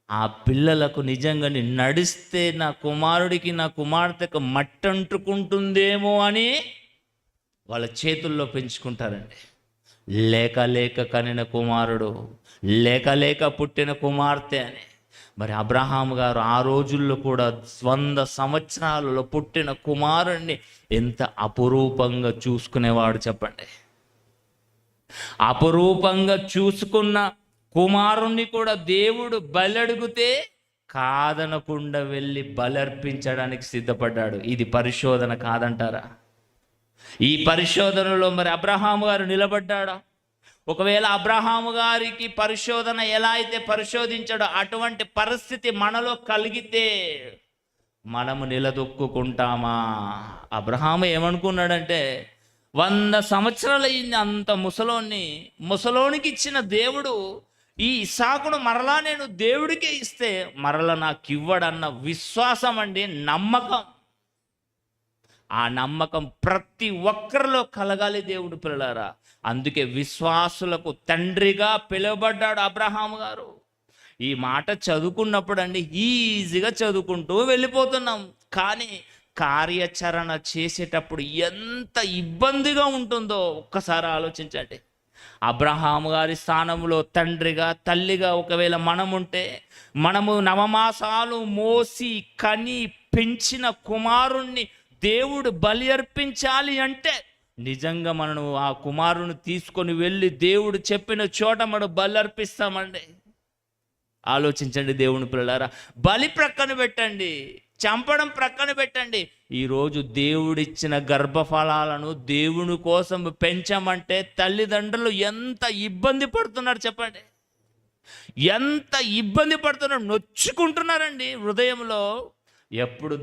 ఆ పిల్లలకు నిజంగా నడిస్తే నా కుమారుడికి నా కుమార్తెకు మట్టి అంటుకుంటుందేమో అని వాళ్ళ చేతుల్లో పెంచుకుంటారండి. లేక కనిన కుమారుడు, లేక పుట్టిన కుమార్తె అని. మరి అబ్రహాము గారు ఆ రోజుల్లో కూడా 100 సంవత్సరాలలో పుట్టిన కుమారుణ్ణి ఎంత అపురూపంగా చూసుకునేవాడు చెప్పండి. అపురూపంగా చూసుకున్న కుమారుణ్ణి కూడా దేవుడు బలడుగుతే కాదనకుండా వెళ్ళి బలర్పించడానికి సిద్ధపడ్డాడు. ఇది పరిశోధన కాదంటారా? ఈ పరిశోధనలో మరి అబ్రహాము గారు నిలబడ్డాడా? ఒకవేళ అబ్రహాము గారికి పరిశోధన ఎలా అయితే పరిశోధించాడో అటువంటి పరిస్థితి మనలో కలిగితే మనము నిలదొక్కుంటామా? అబ్రహాము ఏమనుకున్నాడంటే 100 సంవత్సరాలు అయింది అంత ముసలోనికి ఇచ్చిన దేవుడు ఈ ఇస్సాకును మరలా నేను దేవుడికే ఇస్తే మరలా నాకు ఇవ్వడన్న విశ్వాసం అండి, నమ్మకం. ఆ నమ్మకం ప్రతి ఒక్కరిలో కలగాలి దేవుడు పిల్లలారా. అందుకే విశ్వాసులకు తండ్రిగా పిలువబడ్డాడు అబ్రహాము గారు. ఈ మాట చదువుకున్నప్పుడు అండి ఈజీగా చదువుకుంటూ వెళ్ళిపోతున్నాం, కానీ కార్యాచరణ చేసేటప్పుడు ఎంత ఇబ్బందిగా ఉంటుందో ఒక్కసారి ఆలోచించండి. అబ్రహాము గారి స్థానంలో తండ్రిగా తల్లిగా ఒకవేళ మనముంటే, మనము 9 మాసాలు మోసి కని పెంచిన కుమారుణ్ణి దేవుడు బలి అర్పించాలి అంటే నిజంగా మనం ఆ కుమారుని తీసుకొని వెళ్ళి దేవుడు చెప్పిన చోట మనం బలి అర్పిస్తామండి. ఆలోచించండి దేవుని పిల్లలారా. బలి ప్రక్కన పెట్టండి, చంపడం ప్రక్కన పెట్టండి. ఈరోజు దేవుడిచ్చిన గర్భఫలాలను దేవుని కోసం పెంచమంటే తల్లిదండ్రులు ఎంత ఇబ్బంది పడుతున్నారు చెప్పండి. ఎంత ఇబ్బంది పడుతున్నారు, నొచ్చుకుంటున్నారండి హృదయంలో. ఎప్పుడు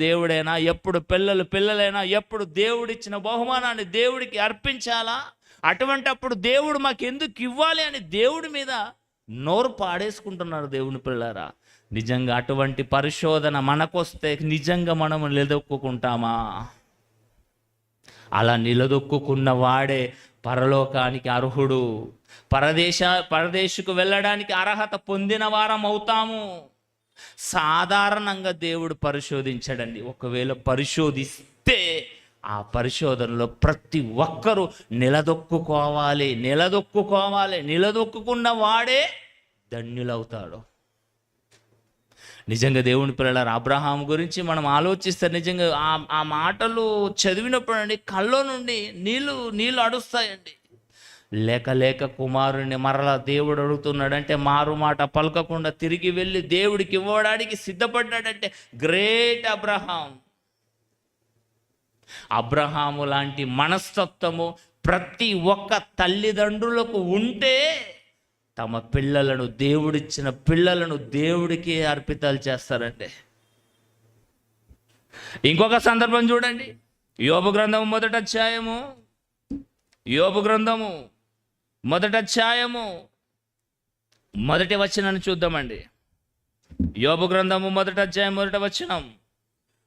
దేవుడైనా, ఎప్పుడు పిల్లలైనా, ఎప్పుడు దేవుడిచ్చిన బహుమానాన్ని దేవుడికి అర్పించాలా, అటువంటప్పుడు దేవుడు మాకు ఎందుకు ఇవ్వాలి అని దేవుడి మీద నోరు పాడేసుకుంటున్నారు దేవుని పిల్లారా. నిజంగా అటువంటి పరిశోధన మనకొస్తే నిజంగా మనం నిలదొక్కుంటామా? అలా నిలదొక్కున్న వాడే పరలోకానికి అర్హుడు. పరదేశకు వెళ్ళడానికి అర్హత పొందిన వారం అవుతాము. సాధారణంగా దేవుడు పరిశోధించడండి. ఒకవేళ పరిశోధిస్తే ఆ పరిశోధనలో ప్రతి ఒక్కరూ నిలదొక్కుకోవాలి. నిలదొక్కుకున్న వాడే ధన్యులవుతాడు. నిజంగా దేవుని పిల్లలారా, అబ్రహాం గురించి మనం ఆలోచిస్తే నిజంగా ఆ మాటలు చదివినప్పుడు అండి కళ్ళలో నుండి నీళ్ళు అడుస్తాయండి. లేక కుమారుని మరలా దేవుడు అడుగుతున్నాడంటే మారు మాట పలకకుండా తిరిగి వెళ్ళి దేవుడికి ఇవ్వడానికి సిద్ధపడ్డాడంటే గ్రేట్ అబ్రహాము లాంటి మనస్తత్వము ప్రతి ఒక్క తల్లిదండ్రులకు ఉంటే తమ పిల్లలను, దేవుడిచ్చిన పిల్లలను దేవుడికి అర్పితాలు చేస్తారండి. ఇంకొక సందర్భం చూడండి, యోబు గ్రంథము 1వ అధ్యాయము 1వ వచనాన్ని చూద్దామండి. యోబు గ్రంథము 1వ అధ్యాయం 1వ వచనం.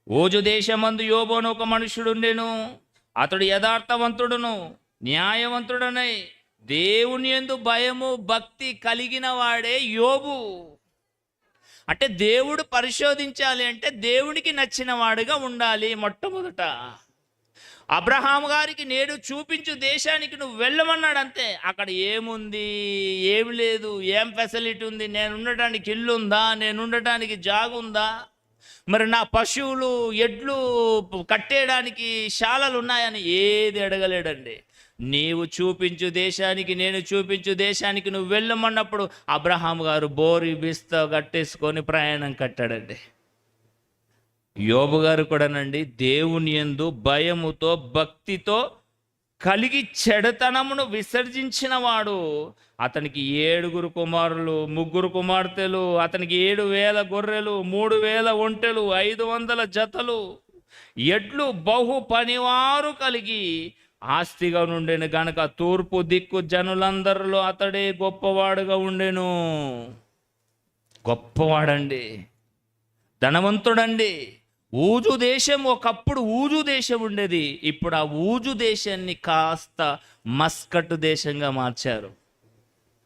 ఓజు దేశమందు యోబు అని ఒక మనుషుడుండెను. అతడు యథార్థవంతుడును న్యాయవంతుడనై దేవుని యందు భయము భక్తి కలిగిన వాడే యోబు. అంటే దేవుడు పరిశోధించాలి అంటే దేవునికి నచ్చిన వాడుగా ఉండాలి. మొట్టమొదట అబ్రహాము గారికి నేడు చూపించు దేశానికి నువ్వు వెళ్ళమన్నాడు అంతే. అక్కడ ఏముంది, ఏమి లేదు, ఏం ఫెసిలిటీ ఉంది, నేను ఉండటానికి ఇల్లు ఉందా, నేను ఉండటానికి జాగుందా, మరి నా పశువులు ఎడ్లు కట్టేయడానికి శాలలు ఉన్నాయని ఏది అడగలేడండి. నీవు చూపించు దేశానికి, నేను చూపించు దేశానికి నువ్వు వెళ్ళమన్నప్పుడు అబ్రహాము గారు బోరి బిస్తా కట్టేసుకొని ప్రయాణం కట్టాడండి. యోబు గారు కూడానండి దేవుని యందు భయముతో భక్తితో కలిగి చెడుతనమును విసర్జించిన వాడు. అతనికి 7 కుమారులు, 3 కుమార్తెలు, అతనికి 7,000 గొర్రెలు, 3,000 ఒంటెలు, 500 జతలు, ఎడ్లు, బహు పనివారు కలిగి ఆస్తిగా నుండెను గనక తూర్పు దిక్కు జనులందరిలో అతడే గొప్పవాడుగా ఉండెను. గొప్పవాడండి, ధనవంతుడండి. ఊజు దేశం, ఒకప్పుడు ఊజు దేశం ఉండేది. ఇప్పుడు ఆ ఊజు దేశాన్ని కాస్త మస్కట్ దేశంగా మార్చారు.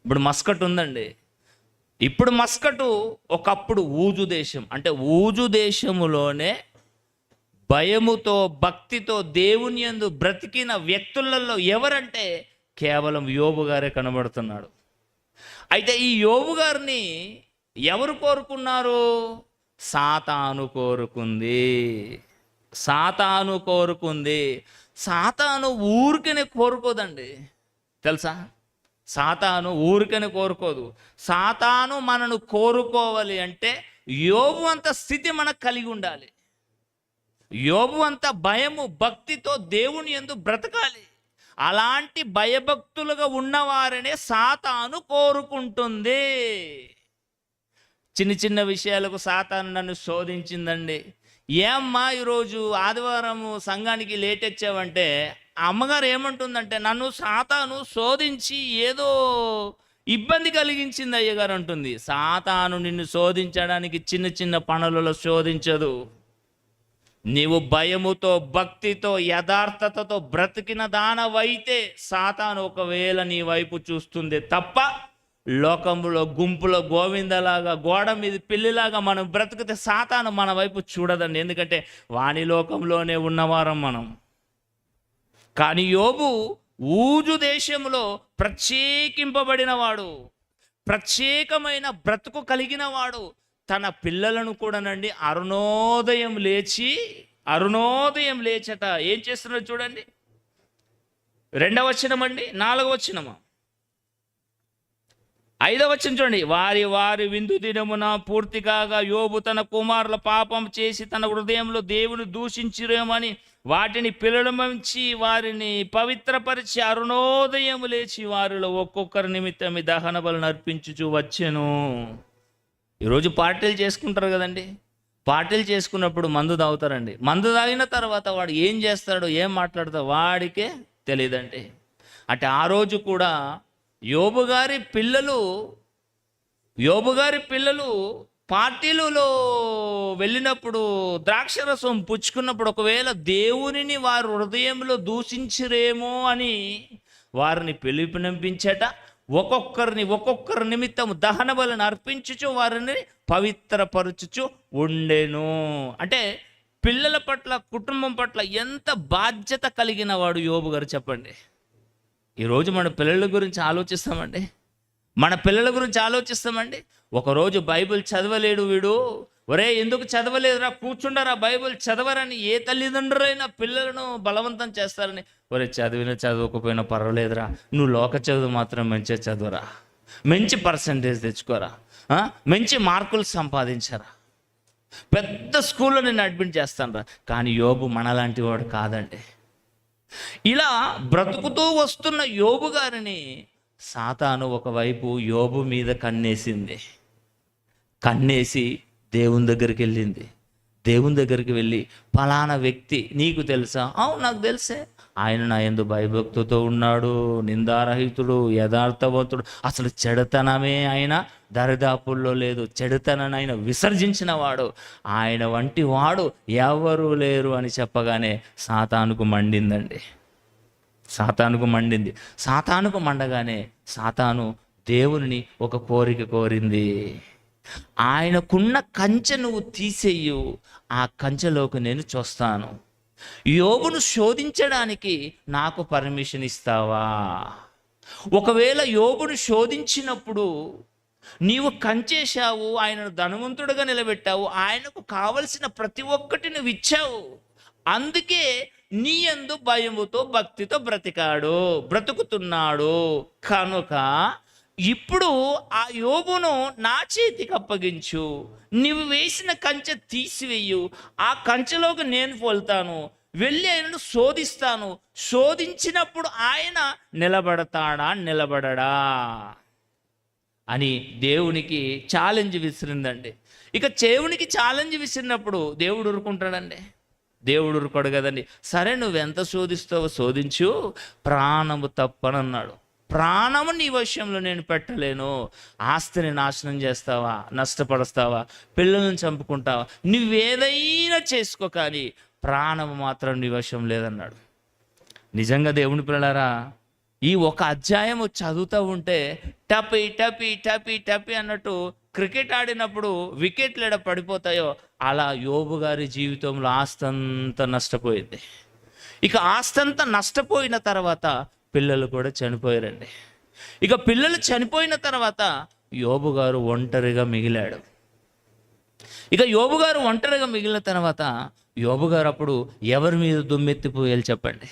ఇప్పుడు మస్కట్ ఉందండి. ఇప్పుడు మస్కట్ ఒకప్పుడు ఊజు దేశం. అంటే ఊజు దేశములోనే భయముతో భక్తితో దేవుని యందు బ్రతికిన వ్యక్తులలో ఎవరంటే కేవలం యోబు గారే కనబడుతున్నాడు. అయితే ఈ యోబు గారిని ఎవరు కోరుకున్నారు? సాతాను కోరుకుంది. సాతాను కోరుకుంది. సాతాను ఊరికనే కోరుకోదండి, తెలుసా? సాతాను ఊరికనే కోరుకోదు. సాతాను మనను కోరుకోవాలి అంటే యోబు అంత స్థితి మనకు కలిగి ఉండాలి. యోబు అంత భయము భక్తితో దేవుని యందు బ్రతకాలి. అలాంటి భయభక్తులుగా ఉన్నవారనే సాతాను కోరుకుంటుంది. చిన్న చిన్న విషయాలకు సాతాను నన్ను శోధించిందండి. ఏమ్మా ఈరోజు ఆదివారం సంఘానికి లేట్ వచ్చావంటే అమ్మగారు ఏమంటుందంటే, నన్ను సాతాను శోధించి ఏదో ఇబ్బంది కలిగించింది అయ్యగారు అంటుంది. సాతాను నిన్ను శోధించడానికి చిన్న చిన్న పనులలో శోధించదు. నీవు భయముతో భక్తితో యథార్థతతో బ్రతికిన దానవైతే సాతాను ఒకవేళ నీ వైపు చూస్తుంది తప్ప, లోకంలో గుంపులో గోవిందలాగా గోడ మీద పిల్లిలాగా మనం బ్రతికితే సాతాను మన వైపు చూడదండి. ఎందుకంటే వాని లోకంలోనే ఉన్నవారం మనం. కానీ యోబు ఊజు దేశంలో ప్రత్యేకింపబడినవాడు, ప్రత్యేకమైన బ్రతుకు కలిగిన వాడు. తన పిల్లలను కూడానండి అరుణోదయం లేచట ఏం చేస్తున్నాడు చూడండి. 2వ వచనమండి, 4వ వచనమా, 5వ వచనం చూడండి. వారి విందు దినమున పూర్తి కాగా యోబు తన కుమారుల పాపం చేసి తన హృదయంలో దేవుని దూషించిరేమని వాటిని పిలవమంచి వారిని పవిత్రపరిచి అరుణోదయం లేచి వారిలో ఒక్కొక్కరి నిమిత్తం దహన బలులను అర్పించుచు వచ్చెను. ఈరోజు పార్టీలు చేసుకుంటారు కదండి. పార్టీలు చేసుకున్నప్పుడు మందు తాగుతారండి. మందు తాగిన తర్వాత వాడు ఏం చేస్తాడో ఏం మాట్లాడతాడో వాడికే తెలియదండి. అంటే ఆ రోజు కూడా యోబు గారి పిల్లలు పార్టీలలో వెళ్ళినప్పుడు ద్రాక్షరసం పుచ్చుకున్నప్పుడు ఒకవేళ దేవునిని వారి హృదయంలో దూషించిరేమో అని వారిని పిలుపునంపించట. ఒక్కొక్కరి నిమిత్తం దహన బలిని అర్పించుచు వారిని పవిత్రపరచుచు ఉండెను. అంటే పిల్లల పట్ల కుటుంబం పట్ల ఎంత బాధ్యత కలిగిన వాడు యోబు గారు చెప్పండి. ఈరోజు మన పిల్లల గురించి ఆలోచిస్తామండి. ఒకరోజు బైబిల్ చదవలేడు వీడు, ఒరే ఎందుకు చదవలేదురా, కూర్చుండరా బైబిల్ చదవరని ఏ తల్లిదండ్రులైనా పిల్లలను బలవంతం చేస్తారని. ఒరే చదవకపోయినా పర్వాలేదురా, నువ్వు లోక చదువు మాత్రం మంచిగా చదవరా, మంచి పర్సంటేజ్ తెచ్చుకోరా, మంచి మార్కులు సంపాదించరా, పెద్ద స్కూల్లో నేను అడ్మిట్ చేస్తానురా. కానీ యోబు మనలాంటి వాడు కాదండి. ఇలా బ్రతుకుతూ వస్తున్న యోబు గారిని సాతాను ఒకవైపు యోబు మీద కన్నేసి దేవుని దగ్గరికి వెళ్ళి ఫలానా వ్యక్తి నీకు తెలుసా? అవును నాకు తెలుసే, ఆయన నా యందు భయభక్తితో ఉన్నాడు, నిందారహితుడు, యథార్థవంతుడు, అసలు చెడుతనమే ఆయన దరిదాపుల్లో లేదు, చెడుతనని ఆయన విసర్జించిన వాడు, ఆయన వంటి వాడు ఎవరు లేరు అని చెప్పగానే సాతానుకు మండింది. సాతానుకు మండగానే సాతాను దేవుని ఒక కోరిక కోరింది. ఆయనకున్న కంచె నువ్వు తీసేయు, ఆ కంచెలోకి నేను చూస్తాను. యోబును శోధించడానికి నాకు పర్మిషన్ ఇస్తావా? ఒకవేళ యోబును శోధించినప్పుడు నీవు కంచేశావు, ఆయనను ధనవంతుడుగా నిలబెట్టావు, ఆయనకు కావలసిన ప్రతి ఒక్కటి నువ్వు ఇచ్చావు, అందుకే నీ యందు భయముతో భక్తితో బ్రతుకుతున్నాడు. కనుక ఇప్పుడు ఆ యోబును నా చేతికి అప్పగించు, నీవు వేసిన కంచె తీసివేయు, ఆ కంచెలోకి నేను వెళ్తాను, వెళ్ళి ఆయనను శోధిస్తాను, శోధించినప్పుడు ఆయన నిలబడడా అని దేవునికి ఛాలెంజ్ విసిరిందండి. ఇక దేవునికి ఛాలెంజ్ విసిరినప్పుడు దేవుడు ఊరుకుంటాడండి? దేవుడు ఊరుకోడు కదండి. సరే, నువ్వెంత శోధిస్తావో శోధించు, ప్రాణము తప్పనన్నాడు. ప్రాణము నీ వశంలో నేను పెట్టలేను. ఆస్తిని నాశనం చేస్తావా, నష్టపరుస్తావా, పిల్లలను చంపుకుంటావా, నువ్వేదైనా చేసుకో, కానీ ప్రాణము మాత్రం నీ వశం లేదన్నాడు. నిజంగా దేవుని పిల్లలారా, ఈ ఒక అధ్యాయం చదువుతూ ఉంటే టపి టపి టపి టపి అన్నట్టు క్రికెట్ ఆడినప్పుడు వికెట్లు ఎడ పడిపోతాయో అలా యోబు గారి జీవితంలో ఆస్తంతా నష్టపోయింది. ఇక ఆస్తంతా నష్టపోయిన తర్వాత పిల్లలు కూడా చనిపోయారండి. ఇక పిల్లలు చనిపోయిన తర్వాత యోబు గారు ఒంటరిగా మిగిలాడు. ఇక యోబు గారు ఒంటరిగా మిగిలిన తర్వాత యోబు గారు అప్పుడు ఎవరి మీద దుమ్మెత్తిపోయాలి చెప్పండి?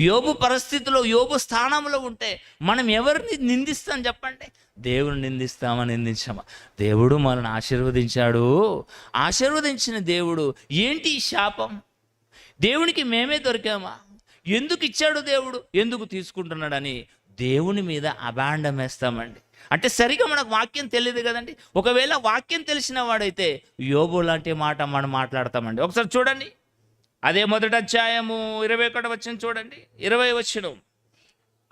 యోబు పరిస్థితిలో, యోబు స్థానంలో ఉంటే మనం ఎవరిని నిందిస్తాం చెప్పండి? దేవుని నిందిస్తామా, నిందించామా? దేవుడు మనల్ని ఆశీర్వదించాడు. ఆశీర్వదించిన దేవుడు ఏంటి ఈ శాపం? దేవునికి మేమే దొరికామా? ఎందుకు ఇచ్చాడు దేవుడు, ఎందుకు తీసుకుంటున్నాడని దేవుని మీద అబాండం వేస్తామండి. అంటే సరిగా మనకు వాక్యం తెలియదు కదండి. ఒకవేళ వాక్యం తెలిసిన వాడైతే యోబు లాంటి మాట మనం మాట్లాడతామండి. ఒకసారి చూడండి, అదే మొదటి అధ్యాయము 21 వచనం చూడండి. 20 వచనం,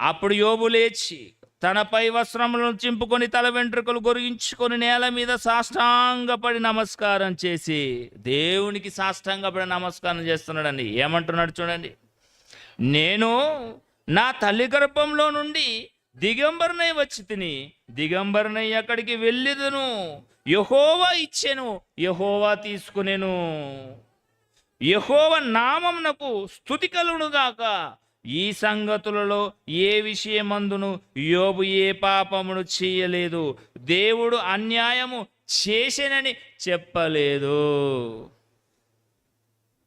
అప్పుడు యోబు లేచి తనపై వస్త్రములను చింపుకొని తల వెంట్రుకలు గొరిగించుకొని నేల మీద సాష్టాంగపడి నమస్కారం చేసి, దేవునికి సాష్టాంగపడి నమస్కారం చేస్తున్నాడండి. ఏమంటున్నాడు చూడండి, నేను నా తల్లి గర్భంలో నుండి దిగంబరనై వచ్చి తిని, దిగంబరనై అక్కడికి వెళ్ళిదును. యెహోవా ఇచ్చెను, యెహోవా తీసుకునేను. యెహోవా నామమునకు స్తుతి కలుగునుగాక. ఈ సంగతులలో ఏ విషయమందును యోబు ఏ పాపమును చేయలేదు, దేవుడు అన్యాయము చేసేనని చెప్పలేదు.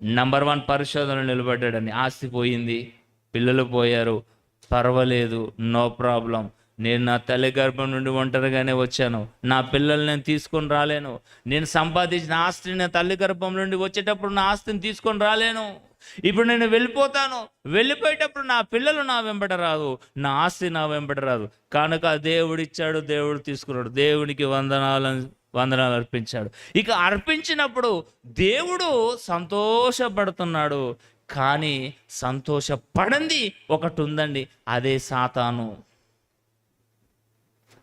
నంబర్ 1 పరిశోధన నిలబడ్డాడని. ఆస్తి పోయింది, పిల్లలు పోయారు, పర్వాలేదు, నో ప్రాబ్లం. నేను నా తల్లి గర్భం నుండి ఒంటరిగానే వచ్చాను, నా పిల్లల్ని నేను తీసుకొని రాలేను. నేను సంపాదించిన ఆస్తిని నా తల్లి గర్భం నుండి వచ్చేటప్పుడు నా ఆస్తిని తీసుకొని రాలేను. ఇప్పుడు నేను వెళ్ళిపోతాను, వెళ్ళిపోయేటప్పుడు నా పిల్లలు నా వెంబడ రాదు, నా ఆస్తి నా వెంబడ రాదు. కనుక దేవుడు ఇచ్చాడు, దేవుడు తీసుకున్నాడు, దేవునికి వందనాలు అర్పించాడు. ఇక అర్పించినప్పుడు దేవుడు సంతోషపడుతున్నాడు. కానీ సంతోషపడంది ఒకటి ఉందండి, అదే సాతాను.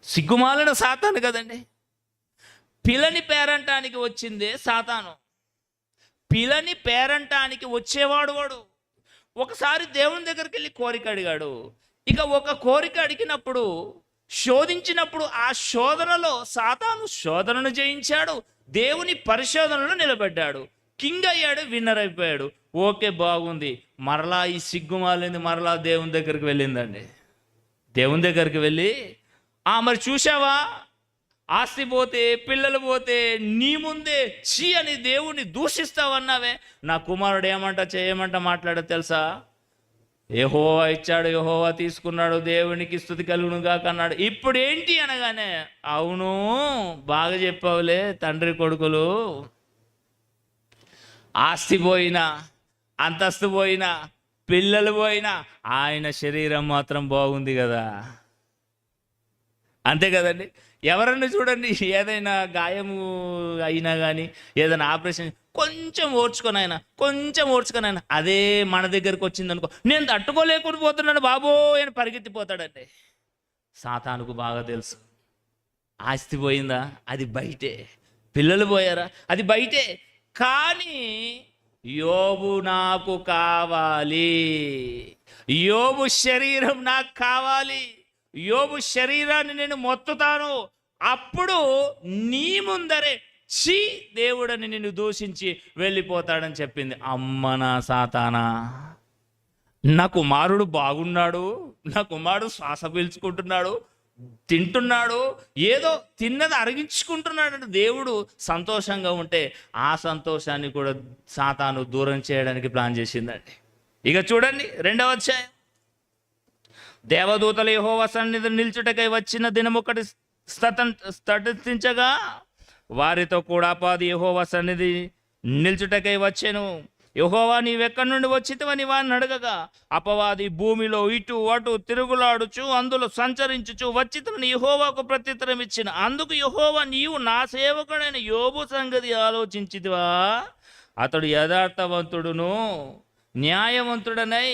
సిగ్గుమాలిన సాతాను కదండి. పిల్లని పేరంటానికి వచ్చిందే సాతాను. పిల్లని పేరంటానికి వచ్చేవాడు వాడు. ఒకసారి దేవుని దగ్గరికి వెళ్ళి కోరిక అడిగాడు. ఇక ఒక కోరిక అడిగినప్పుడు, శోధించినప్పుడు ఆ శోధనలో సాతాను శోధనను జయించాడు, దేవుని పరిశోధనలో నిలబడ్డాడు, కింగ్ అయ్యాడు, విన్నర్ అయిపోయాడు. ఓకే, బాగుంది. మరలా ఈ సిగ్గుమాలింది మరలా దేవుని దగ్గరికి వెళ్ళిందండి. దేవుని దగ్గరికి వెళ్ళి, మరి చూసావా, ఆస్తి పోతే, పిల్లలు పోతే నీ ముందే చీ అని దేవుణ్ణి దూషిస్తావన్నావే, నా కుమారుడు చేయమంట మాట్లాడో తెలుసా? యెహోవా ఇచ్చాడు, యెహోవా తీసుకున్నాడు, దేవునికి స్తుతి కలుగునుగాక అన్నాడు. ఇప్పుడు ఏంటి అనగానే, అవును బాగా చెప్పావులే తండ్రి కొడుకులు, ఆస్తి పోయినా, అంతస్తు పోయినా, పిల్లలు పోయినా, ఆయన శరీరం మాత్రం బాగుంది కదా. అంతే కదండి. ఎవరన్నా చూడండి, ఏదైనా గాయము అయినా కానీ, ఏదైనా ఆపరేషన్, కొంచెం ఓర్చుకొని ఆయన అదే మన దగ్గరకు వచ్చిందనుకో, నేను తట్టుకోలేకుండా పోతున్నాను బాబోయ్ అని పరిగెత్తిపోతాడండి. సాతానుకు బాగా తెలుసు, ఆస్తి పోయిందా అది బయటే, పిల్లలు పోయారా అది బయటే, కానీ యోబు నాకు కావాలి, యోబు శరీరం నాకు కావాలి, యోబు శరీరాన్ని నేను మొత్తుతాను, అప్పుడు నీ ముందరే చీ దేవుడని నిన్ను దూషించి వెళ్ళిపోతాడని చెప్పింది. అమ్మ నా సాతానా, నా కుమారుడు బాగున్నాడు, నా కుమారుడు శ్వాస పీల్చుకుంటున్నాడు, తింటున్నాడు, ఏదో తిన్నది అరిగించుకుంటున్నాడు, దేవుడు సంతోషంగా ఉంటే ఆ సంతోషాన్ని కూడా సాతాను దూరం చేయడానికి ప్లాన్ చేసిందండి. ఇక చూడండి 2వ అధ్యాయం దేవదూతలు యెహోవా సన్నిధి నిల్చుటకై వచ్చిన దినమొకటి స్థటించగా వారితో కూడా అపవాది యెహోవా సన్నిధి నిల్చుటకై వచ్చెను. యెహోవా నీవెక్కడి నుండి వచ్చితివని వారిని అడగగా అపవాది భూమిలో ఇటు అటు తిరుగులాడుచు అందులో సంచరించుచు వచ్చితనని యెహోవాకు ప్రత్యుత్తరం ఇచ్చిన. అందుకు యెహోవా, నీవు నా సేవకుడైన యోబు సంగతి ఆలోచించితివా? అతడు యథార్థవంతుడును న్యాయవంతుడనై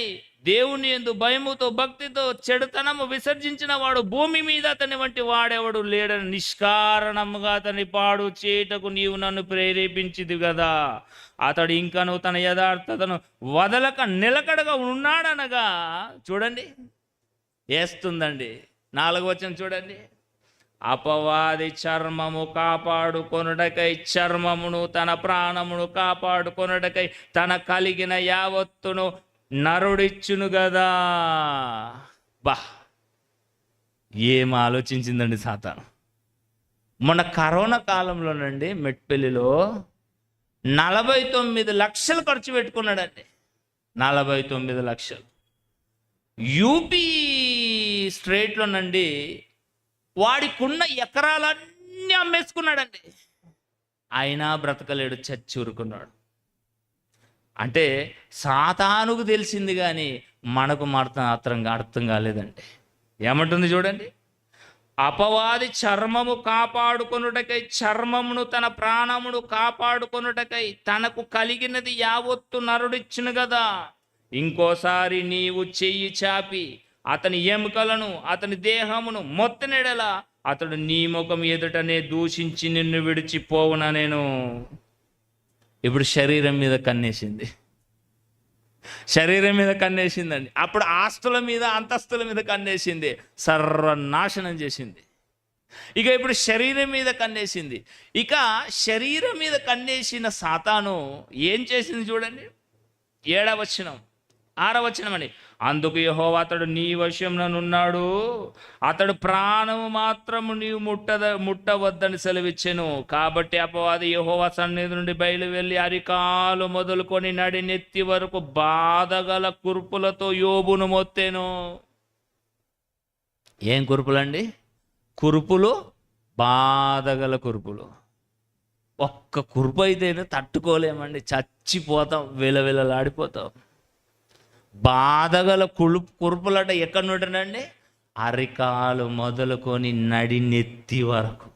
దేవుని యందు భయముతో భక్తితో చెడుతనము విసర్జించిన వాడు భూమి మీద అతని వంటి వాడెవడు లేడని నిష్కారణముగా అతని పాడు చేయుటకు నీవు నన్ను ప్రేరేపించిది కదా. అతడు ఇంకను తన యథార్థతను వదలక నిలకడగా ఉన్నాడనగా. చూడండి, వేస్తుందండి. 4వ వచనం చూడండి. అపవాది చర్మము కాపాడుకొనుటకై చర్మమును తన ప్రాణమును కాపాడుకొనుటకై తన కలిగిన యావత్తును నరుడిచ్చును గదా. బా, ఏం ఆలోచించిందండి సాతాను. మొన్న కరోనా కాలంలోనండి మెట్పల్లిలో 49 లక్షలు ఖర్చు పెట్టుకున్నాడండి. 49 లక్షలు. యూపీ స్టేట్లోనండి వాడికున్న ఎకరాలన్నీ అమ్మేసుకున్నాడండి. అయినా బ్రతకలేడు, చచ్చూరుకున్నాడు. అంటే సాతానుకు తెలిసింది కానీ మనకు అర్థం కాలేదండి. ఏమంటుంది చూడండి. అపవాది చర్మము కాపాడుకొనుటకై చర్మమును తన ప్రాణమును కాపాడుకొనుటకై తనకు కలిగినది యావత్తు నరుడిచ్చును కదా. ఇంకోసారి నీవు చెయ్యి చాపి అతని ఎముకలను అతని దేహమును మొత్తనెడలా అతడు నీ ముఖం ఎదుటనే దూషించి నిన్ను విడిచిపోవునా నేను. ఇప్పుడు శరీరం మీద కన్నేసింది. శరీరం మీద కన్నేసిందండి. అప్పుడు ఆస్తుల మీద అంతస్తుల మీద కన్నేసింది, సర్వనాశనం చేసింది. ఇక ఇప్పుడు శరీరం మీద కన్నేసింది. ఇక శరీరం మీద కన్నేసిన సాతాను ఏం చేసింది చూడండి. 7వ వచనం 6వ వచనం అండి. అందుకు యెహోవా, అతడు నీ వశంలోనున్నాడు, అతడు ప్రాణము మాత్రము నీవు ముట్టవద్దని సెలవిచ్చెను. కాబట్టి అపవాది యెహోవా సన్నిధి నుండి బయలు వెళ్ళి అరికాలు మొదలుకొని నడి నెత్తి వరకు బాధగల కుర్పులతో యోబును మొత్తెను. ఏం కురుపులండి? కురుపులు, బాధగల కురుపులు. ఒక్క కురుపు అయితేనే తట్టుకోలేమండి, చచ్చిపోతాం, విలవిలలాడిపోతాం. బాధగల కురుపులట ఎక్కడి నుండినండి? అరికాలు మొదలుకొని నడి నెత్తి వరకు.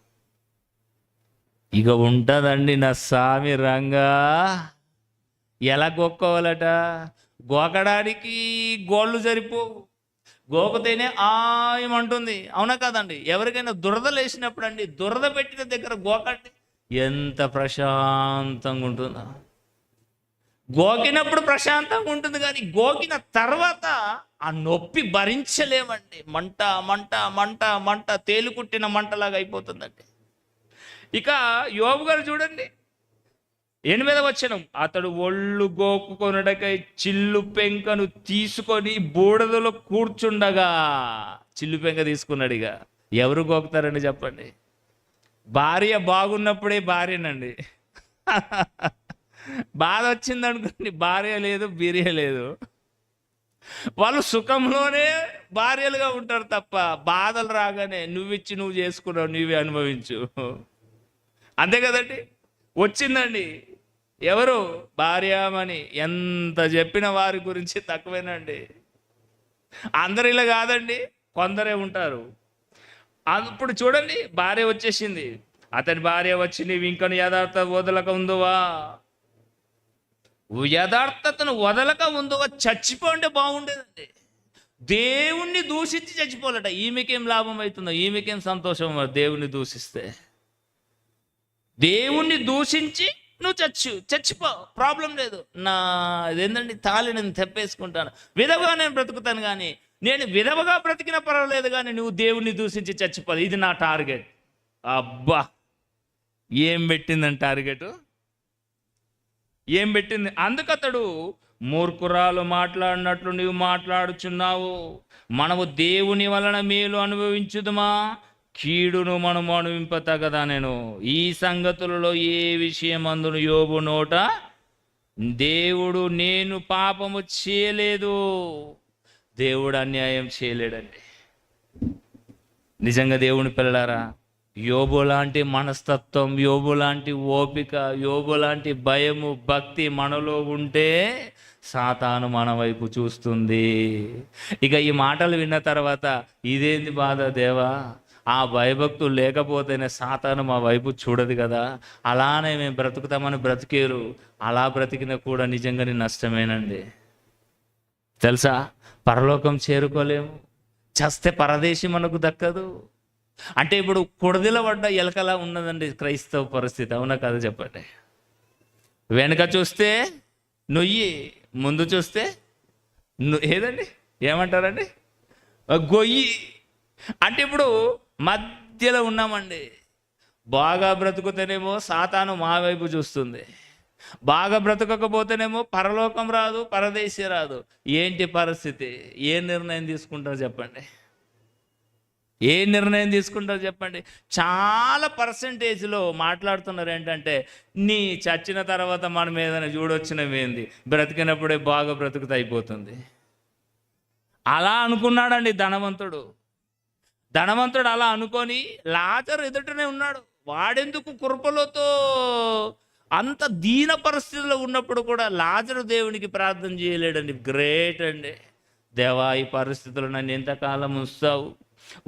ఇక ఉంటుందండి నా స్వామి రంగా. ఎలా గోక్కోవాలట? గోకడానికి గోళ్ళు సరిపోవు, గోకతేనే ఆయమంటుంది. అవునా కాదండి? ఎవరికైనా దురద లేచినప్పుడు అండి, దురద పెట్టిన దగ్గర గోకండి, ఎంత ప్రశాంతంగా ఉంటుందో. గోకినప్పుడు ప్రశాంతంగా ఉంటుంది, కానీ గోకిన తర్వాత ఆ నొప్పి భరించలేమండి. మంట మంట మంట మంట, తేలుకుట్టిన మంటలాగా అయిపోతుందండి. ఇక యోబు గారు చూడండి, 8వ వచనం. అతడు ఒళ్ళు గోకుకొనుటకై చిల్లు పెంకను తీసుకొని బూడిదలో కూర్చుండగా. చిల్లు పెంక తీసుకున్నాడు. ఇక ఎవరు గోకుతారండి చెప్పండి? భార్య బాగున్నప్పుడే భార్యనండి. బాధ వచ్చింది అనుకోండి, భార్య లేదు, బీర్య లేదు. వాళ్ళు సుఖంలోనే భార్యలుగా ఉంటారు తప్ప బాధలు రాగానే నువ్విచ్చి నువ్వు చేసుకున్నావు, నువ్వే అనుభవించు. అంతే కదండి? వచ్చిందండి ఎవరు? భార్యామణి. ఎంత చెప్పిన వారి గురించి తక్కువేనండి. అందరు ఇలా కాదండి, కొందరే ఉంటారు. అప్పుడు చూడండి, భార్య వచ్చేసింది. అతని భార్య వచ్చి, నీవు ఇంకను యథార్థ వదలక ఉందువా? యథార్థతను వదలక ఉందువా? చచ్చిపోండి బాగుండేదండి. దేవుణ్ణి దూషించి చచ్చిపోవాలట. ఈమెకేం లాభం అవుతుందో, ఈమెకేం సంతోషం దేవుణ్ణి దూషిస్తే. దేవుణ్ణి దూషించి నువ్వు చచ్చిపో, ప్రాబ్లం లేదు. నా ఇదేంటండి, తాళి నేను తెప్పేసుకుంటాను, విధవగా నేను బ్రతుకుతాను, కానీ నేను విధవగా బ్రతికినా పర్వాలేదు, కానీ నువ్వు దేవుణ్ణి దూషించి చచ్చిపోదు, ఇది నా టార్గెట్. అబ్బా, ఏం పెట్టిందని టార్గెట్, ఏం పెట్టింది? అందుకతడు, మూర్ఖురాలు మాట్లాడినట్లు నీవు మాట్లాడుచున్నావు. మనము దేవుని వలన మేలు అనుభవించుదుమా, కీడును మనము అనుభవింపతగదా? నేను ఈ సంగతులలో ఏ విషయమందును యోబు నోట దేవుడు నేను పాపము చేయలేదు, దేవుడు అన్యాయం చేయలేడండి. నిజంగా దేవుని పిల్లలారా, యోబు లాంటి మనస్తత్వం, యోబు లాంటి ఓపిక, యోబు లాంటి భయము, భక్తి మనలో ఉంటే సాతాను మన వైపు చూస్తుంది. ఇక ఈ మాటలు విన్న తర్వాత ఇదేంది బాధ దేవా, ఆ భయభక్తులు లేకపోతేనే సాతాను మా వైపు చూడదు కదా, అలానే మేము బ్రతుకుతామని బ్రతికేరు, అలా బ్రతికినా కూడా నిజంగానే నష్టమేనండి. తెలుసా, పరలోకం చేరుకోలేము, చస్తే పరదేశి మనకు దక్కదు. అంటే ఇప్పుడు కొడదిల పడ్డ ఎలకలా ఉన్నదండి క్రైస్తవ పరిస్థితి, అవునా కదా చెప్పండి. వెనక చూస్తే నొయ్యి, ముందు చూస్తే ఏదండి ఏమంటారండి గొయ్యి. అంటే ఇప్పుడు మధ్యలో ఉన్నామండి. బాగా బ్రతుకుతేనేమో సాతాను మా వైపు చూస్తుంది, బాగా బ్రతకకపోతేనేమో పరలోకం రాదు, పరదేశీ రాదు. ఏంటి పరిస్థితి? ఏ నిర్ణయం తీసుకుంటారు చెప్పండి? ఏ నిర్ణయం తీసుకుంటారు చెప్పండి? చాలా పర్సంటేజ్లో మాట్లాడుతున్నారు ఏంటంటే, నీ చచ్చిన తర్వాత మనం ఏదైనా చూడొచ్చినవేంది, బ్రతికినప్పుడే బాగా బ్రతుకుతా అయిపోతుంది. అలా అనుకున్నాడండి ధనవంతుడు. ధనవంతుడు అలా అనుకొని లాజరు ఎదుటనే ఉన్నాడు. వాడెందుకు కృపలతో అంత దీన పరిస్థితుల్లో ఉన్నప్పుడు కూడా లాజరు దేవునికి ప్రార్థన చేయలేడండి. గ్రేట్ అండి. దేవా, ఈ పరిస్థితుల్లో నన్ను ఎంతకాలం ఉంచుతావు?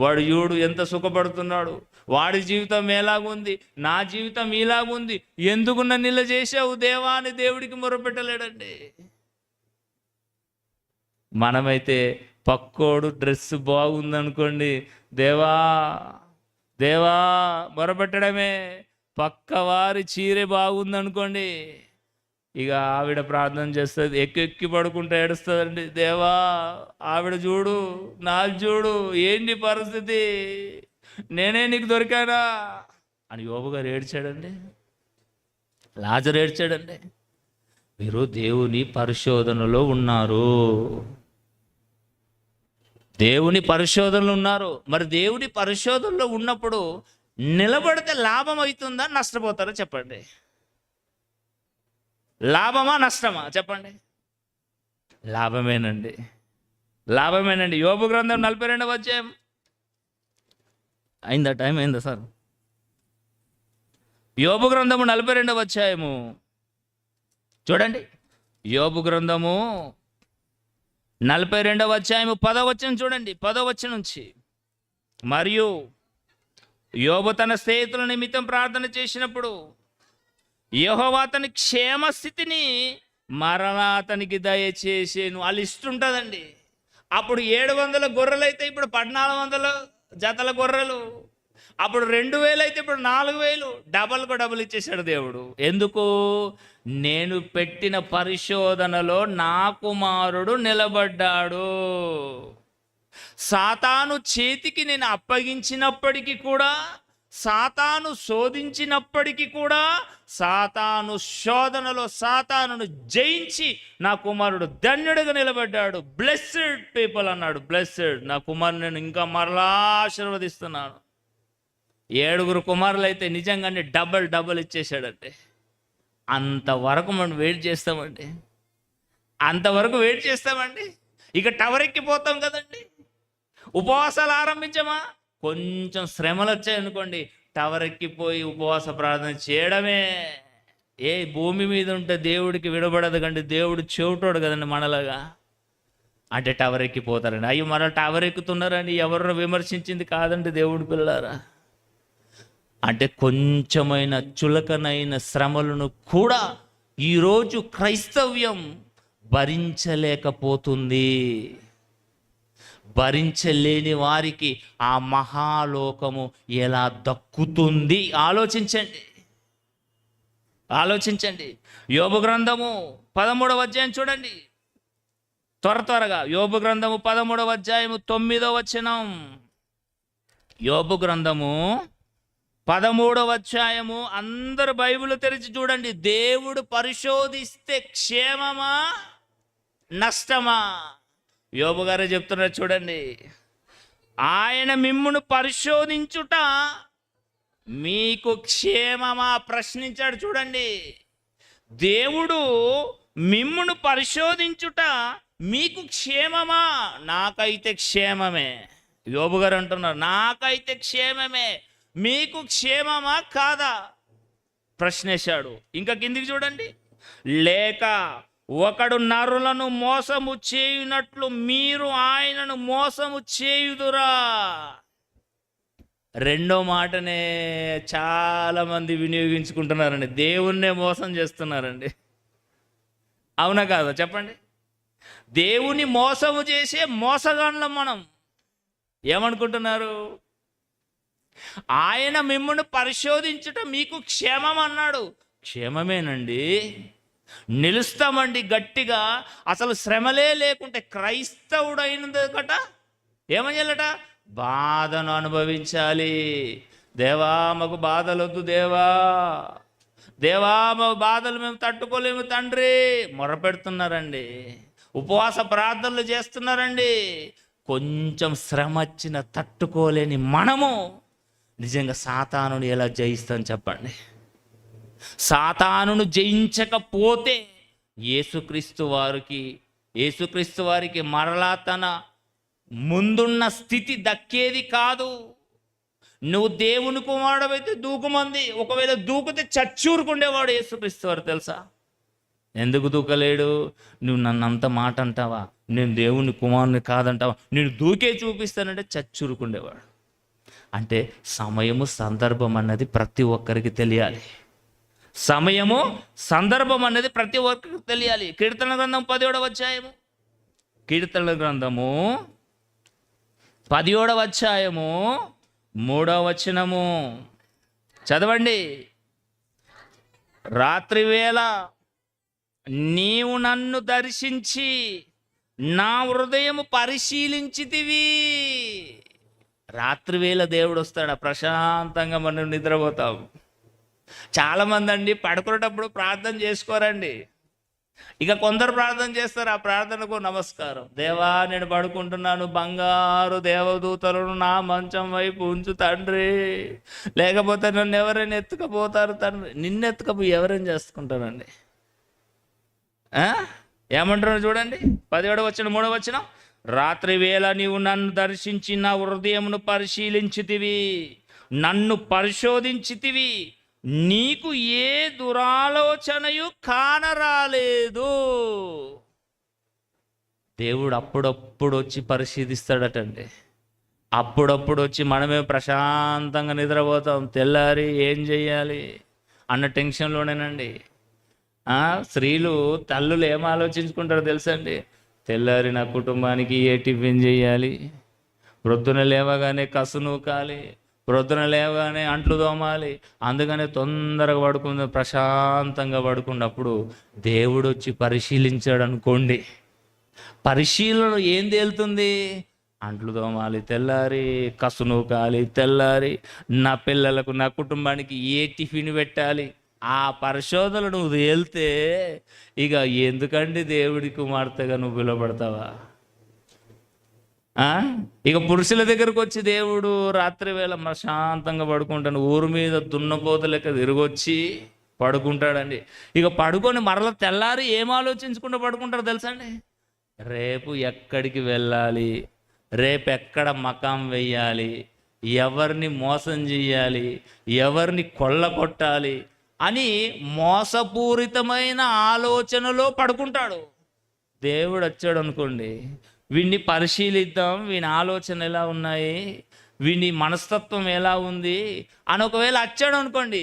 వాడు చూడు ఎంత సుఖపడుతున్నాడు, వాడి జీవితం ఎలాగుంది, నా జీవితం ఇలాగుంది, ఎందుకు నన్ను ఇలా చేసావు దేవా అని దేవుడికి మొరపెట్టలేడండి. మనమైతే పక్కోడు డ్రెస్ బాగుందనుకోండి, దేవా దేవా మొరపెట్టడమే. పక్కవారి చీర బాగుందనుకోండి, ఇక ఆవిడ ప్రార్థన చేస్తుంది, ఎక్కి పడుకుంటూ ఏడుస్తుందండి, దేవా ఆవిడ చూడు, నాకు చూడు, ఏంటి పరిస్థితి, నేనే నీకు దొరికానా అని యోబు గారు ఏడ్చాడండి. లాజరు ఏడ్చాడండి. మీరు దేవుని పరిశోధనలో ఉన్నారు, దేవుని పరిశోధనలు ఉన్నారు. మరి దేవుని పరిశోధనలో ఉన్నప్పుడు నిలబడితే లాభం అవుతుందా, నష్టపోతారా చెప్పండి? లాభమా నష్టమా చెప్పండి? లాభమేనండి, లాభమేనండి. యోబు గ్రంథం 42వ అధ్యాయం అయిందా? టైం అయిందా సార్? యోబు గ్రంథము 42వ అధ్యాయము చూడండి. యోబు గ్రంథము 42వ అధ్యాయము 10వ వచనం చూడండి. 10వ వచనం నుంచి, మరియు యోబు తన స్నేహితుల నిమిత్తం ప్రార్థన చేసినప్పుడు యెహోవా అతని క్షేమస్థితిని మరలా అతనికి దయచేసేను. ఆ లిస్ట్ ఉంటుందండి. అప్పుడు 700 గొర్రెలు అయితే ఇప్పుడు 1400 జతల గొర్రెలు, అప్పుడు 2000 అయితే ఇప్పుడు 4000, డబల్ ఇచ్చేసాడు దేవుడు. ఎందుకు? నేను పెట్టిన పరిశోధనలో నా కుమారుడు నిలబడ్డాడు. సాతాను చేతికి నేను అప్పగించినప్పటికీ కూడా, సాతాను శోధించినప్పటికీ కూడా, సాతాను శోధనలో సాతానును జయించి నా కుమారుడు ధన్యుడిగా నిలబడ్డాడు. బ్లెస్డ్ పీపుల్ అన్నాడు. బ్లెస్డ్, నా కుమారుడు నేను ఇంకా మరలా ఆశీర్వదిస్తున్నాను. 7 కుమారులు అయితే నిజంగానే డబల్ ఇచ్చేసాడంటే, అంతవరకు మనం వెయిట్ చేస్తామండి, అంతవరకు వెయిట్ చేస్తామండి. ఇక టవర్ ఎక్కిపోతాం కదండి. ఉపవాసాలు ఆరంభించమా, కొంచెం శ్రమలు వచ్చాయనుకోండి, టవర్ ఎక్కిపోయి ఉపవాస ప్రార్థన చేయడమే. ఏ భూమి మీద ఉంటే దేవుడికి విడబడదు కండి, దేవుడు చెవిటోడు కదండి మనలాగా. అంటే టవర్ ఎక్కిపోతారండి. అయ్యో మన టవర్ ఎక్కుతున్నారని ఎవరిని విమర్శించింది కాదండి దేవుడి పిల్లారా. అంటే కొంచెమైన చులకనైన శ్రమలను కూడా ఈరోజు క్రైస్తవ్యం భరించలేకపోతుంది. భరించలేని వారికి ఆ మహాలోకము ఎలా దక్కుతుంది? ఆలోచించండి. యోబు గ్రంథము 13వ అధ్యాయం చూడండి. త్వరగా యోబు గ్రంథము 13వ అధ్యాయము 9వ వచనం. యోబు గ్రంథము 13వ అధ్యాయము, అందరు బైబిల్ తెరిచి చూడండి. దేవుడు పరిశోధిస్తే క్షేమమా నష్టమా? యోబు గారే చెప్తున్నారు చూడండి. ఆయన మిమ్మును పరిశోధించుట మీకు క్షేమమా ప్రశ్నించాడు చూడండి. దేవుడు మిమ్మును పరిశోధించుట మీకు క్షేమమా? నాకైతే క్షేమమే. యోబు గారు అంటున్నారు, నాకైతే క్షేమమే, మీకు క్షేమమా కాదా? ప్రశ్నేశాడు. ఇంకా కిందికి చూడండి. లేక ఒకడు నరులను మోసము చేయునట్లు మీరు ఆయనను మోసము చేయుదురా. రెండో మాటనే చాలా మంది వినియోగించుకుంటున్నారండి. దేవుణ్ణే మోసం చేస్తున్నారండి. అవునా కాదా చెప్పండి? దేవుని మోసము చేసే మోసగాళ్ళం మనం. ఏమనుకుంటున్నారు? ఆయన మిమ్మల్ని పరిశోధించుట మీకు క్షేమం అన్నాడు. క్షేమమేనండి, నిలుస్తామండి గట్టిగా. అసలు శ్రమలే లేకుంటే క్రైస్తవుడైనదట ఏమయ్యాలట? బాధను అనుభవించాలి. దేవా మాకు బాధలొద్దు, దేవా దేవా మా బాధలు మేము తట్టుకోలేము తండ్రి మొరపెడుతున్నారండి. ఉపవాస ప్రార్థనలు చేస్తున్నారండి. కొంచెం శ్రమ వచ్చిన తట్టుకోలేని మనము నిజంగా సాతానుని ఎలా జయిస్తాం చెప్పండి? సాతానును జయించకపోతే యేసుక్రీస్తు వారికి మరలా తన ముందున్న స్థితి దక్కేది కాదు. నువ్వు దేవుని కుమారుడైతే దూకుమంది. ఒకవేళ దూకితే చచ్చూరుకుండేవాడు యేసుక్రీస్తు వారు తెలుసా? ఎందుకు దూకలేడు? నువ్వు నన్నంత మాట అంటావా? నేను దేవుని కుమారుని కాదంటావా? నేను దూకే చూపిస్తానంటే చచ్చూరుకుండేవాడు. అంటే సమయము సందర్భం అన్నది ప్రతి ఒక్కరికి తెలియాలి. సమయము సందర్భం అనేది ప్రతి ఒక్కరికి తెలియాలి. కీర్తన గ్రంథం 17వ అధ్యాయము, కీర్తన గ్రంథము 17వ అధ్యాయము 3వ వచనము చదవండి. రాత్రివేళ నీవు నన్ను దర్శించి నా హృదయము పరిశీలించితివి. రాత్రివేళ దేవుడు వస్తాడు, ప్రశాంతంగా మనం నిద్రపోతాం. చాలామంది అండి పడుకునేటప్పుడు ప్రార్థన చేసుకోరండి. ఇక కొందరు ప్రార్థన చేస్తారు. ఆ ప్రార్థనకు నమస్కారం. దేవా నేను పడుకుంటున్నాను, బంగారు దేవదూతలను నా మంచం వైపు ఉంచు తండ్రి, లేకపోతే నన్ను ఎవరైనా ఎత్తుకపోతారు తండ్రి. నిన్నెత్తుకపోయి ఎవరైనా చేసుకుంటారండి? ఏమంటున్నారు చూడండి. 17వ వచనం 3వ వచనం. రాత్రి వేళ నీవు నన్ను దర్శించి నా హృదయమును పరిశీలించితివి, నన్ను పరిశోధించితివి, నీకు ఏ దురాలోచనయు కానరాలేదు. దేవుడు అప్పుడప్పుడు వచ్చి పరిశీలిస్తాడటండి. అప్పుడప్పుడు వచ్చి మనమే ప్రశాంతంగా నిద్రపోతాం. తెల్లారి ఏం చెయ్యాలి అన్న టెన్షన్లోనేనండి. స్త్రీలు తల్లులు ఏం ఆలోచించుకుంటారో తెలుసండి? తెల్లారి నా కుటుంబానికి ఏ టిఫిన్ చేయాలి, ప్రొద్దున లేవగానే కసు నూకాలి, ప్రొద్దున లేవగానే అంట్లు తోమాలి. అందుకనే తొందరగా పడుకుందాం, ప్రశాంతంగా పడుకున్నప్పుడు దేవుడు వచ్చి పరిశీలించాడు అనుకోండి. పరిశీలన ఏం తేలుతుంది? అంట్లు తోమాలి తెల్లారి, కసు నూకాలి తెల్లారి, నా పిల్లలకు నా కుటుంబానికి ఏ టిఫిన్ పెట్టాలి. ఆ పరిశోధన నువ్వు తేలితే ఇక ఎందుకండి దేవుడి కుమార్తెగా నువ్వు పిలువబడతావా? ఇక పురుషుల దగ్గరకు వచ్చి దేవుడు రాత్రి వేళ ప్రశాంతంగా పడుకుంటాను, ఊరు మీద దున్నపోత లెక్క తిరిగొచ్చి పడుకుంటాడండి. ఇక పడుకొని మరల తెల్లారి ఏం ఆలోచించుకుంటూ పడుకుంటారో తెలుసండి? రేపు ఎక్కడికి వెళ్ళాలి, రేపు ఎక్కడ మకాం వెయ్యాలి, ఎవరిని మోసం చెయ్యాలి, ఎవరిని కొల్లగొట్టాలి అని మోసపూరితమైన ఆలోచనలో పడుకుంటాడు. దేవుడు వచ్చాడు అనుకోండి, వీడిని పరిశీలిద్దాం, వీని ఆలోచన ఎలా ఉన్నాయి, వీని మనస్తత్వం ఎలా ఉంది అని ఒకవేళ వచ్చాడు అనుకోండి,